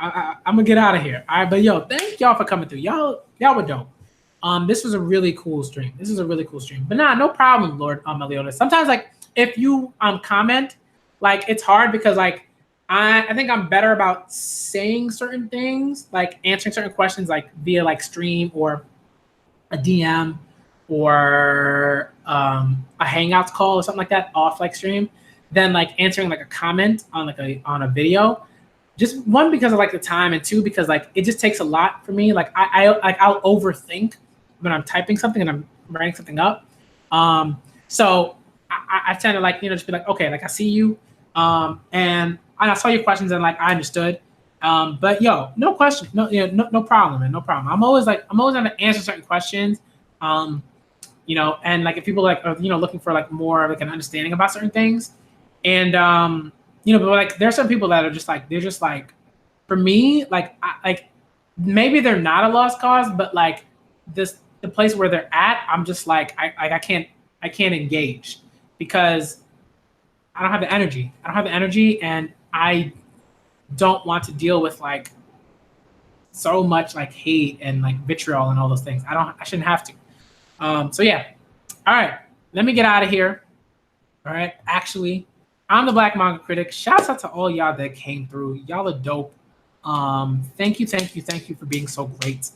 I'm gonna get out of here. All right, but yo, thank y'all for coming through. Y'all were dope. This was a really cool stream. This is a really cool stream. But nah, no problem, Lord Meliodas. Sometimes like if you comment, like it's hard because like I think I'm better about saying certain things, like answering certain questions like via like stream or a DM or a Hangouts call or something like that off like stream, than like answering like a comment on like on a video. Just one, because of like the time, and two, because like it just takes a lot for me. Like I'll overthink when I'm typing something and I'm writing something up. So I tend to like, you know, just be like, okay, like I see you, and I saw your questions and like I understood. But yo, no question, no problem, man, no problem. I'm always gonna answer certain questions, you know, and like if people like are, you know, looking for like more like an understanding about certain things, and you know, but like there's some people that are just like, they're just like, for me, like like maybe they're not a lost cause, but like the place where they're at, I'm just like I can't engage because I don't have the energy. I don't have the energy, and I don't want to deal with like so much like hate and like vitriol and all those things. I shouldn't have to. So yeah. All right, let me get out of here. All right, actually, I'm the Black Manga Critic. Shouts out to all y'all that came through. Y'all are dope. Thank you for being so great,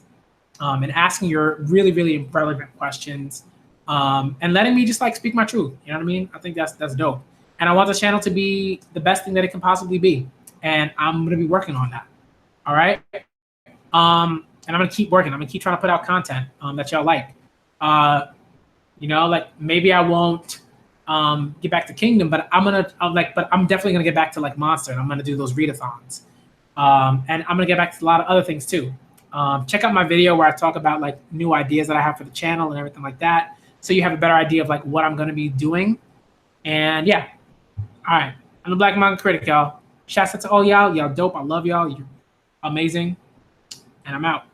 and asking your really, really relevant questions, and letting me just like speak my truth. You know what I mean? I think that's dope. And I want the channel to be the best thing that it can possibly be, and I'm gonna be working on that. All right. And I'm gonna keep working. I'm gonna keep trying to put out content that y'all like. You know, like maybe I won't get back to Kingdom, but but I'm definitely gonna get back to like Monster, and I'm gonna do those readathons. And I'm gonna get back to a lot of other things too. Check out my video where I talk about like new ideas that I have for the channel and everything like that, so you have a better idea of like what I'm gonna be doing. And yeah, all right, I'm the Black Manga Critic, y'all. Shouts out to all y'all. Y'all dope. I love y'all. You're amazing. And I'm out.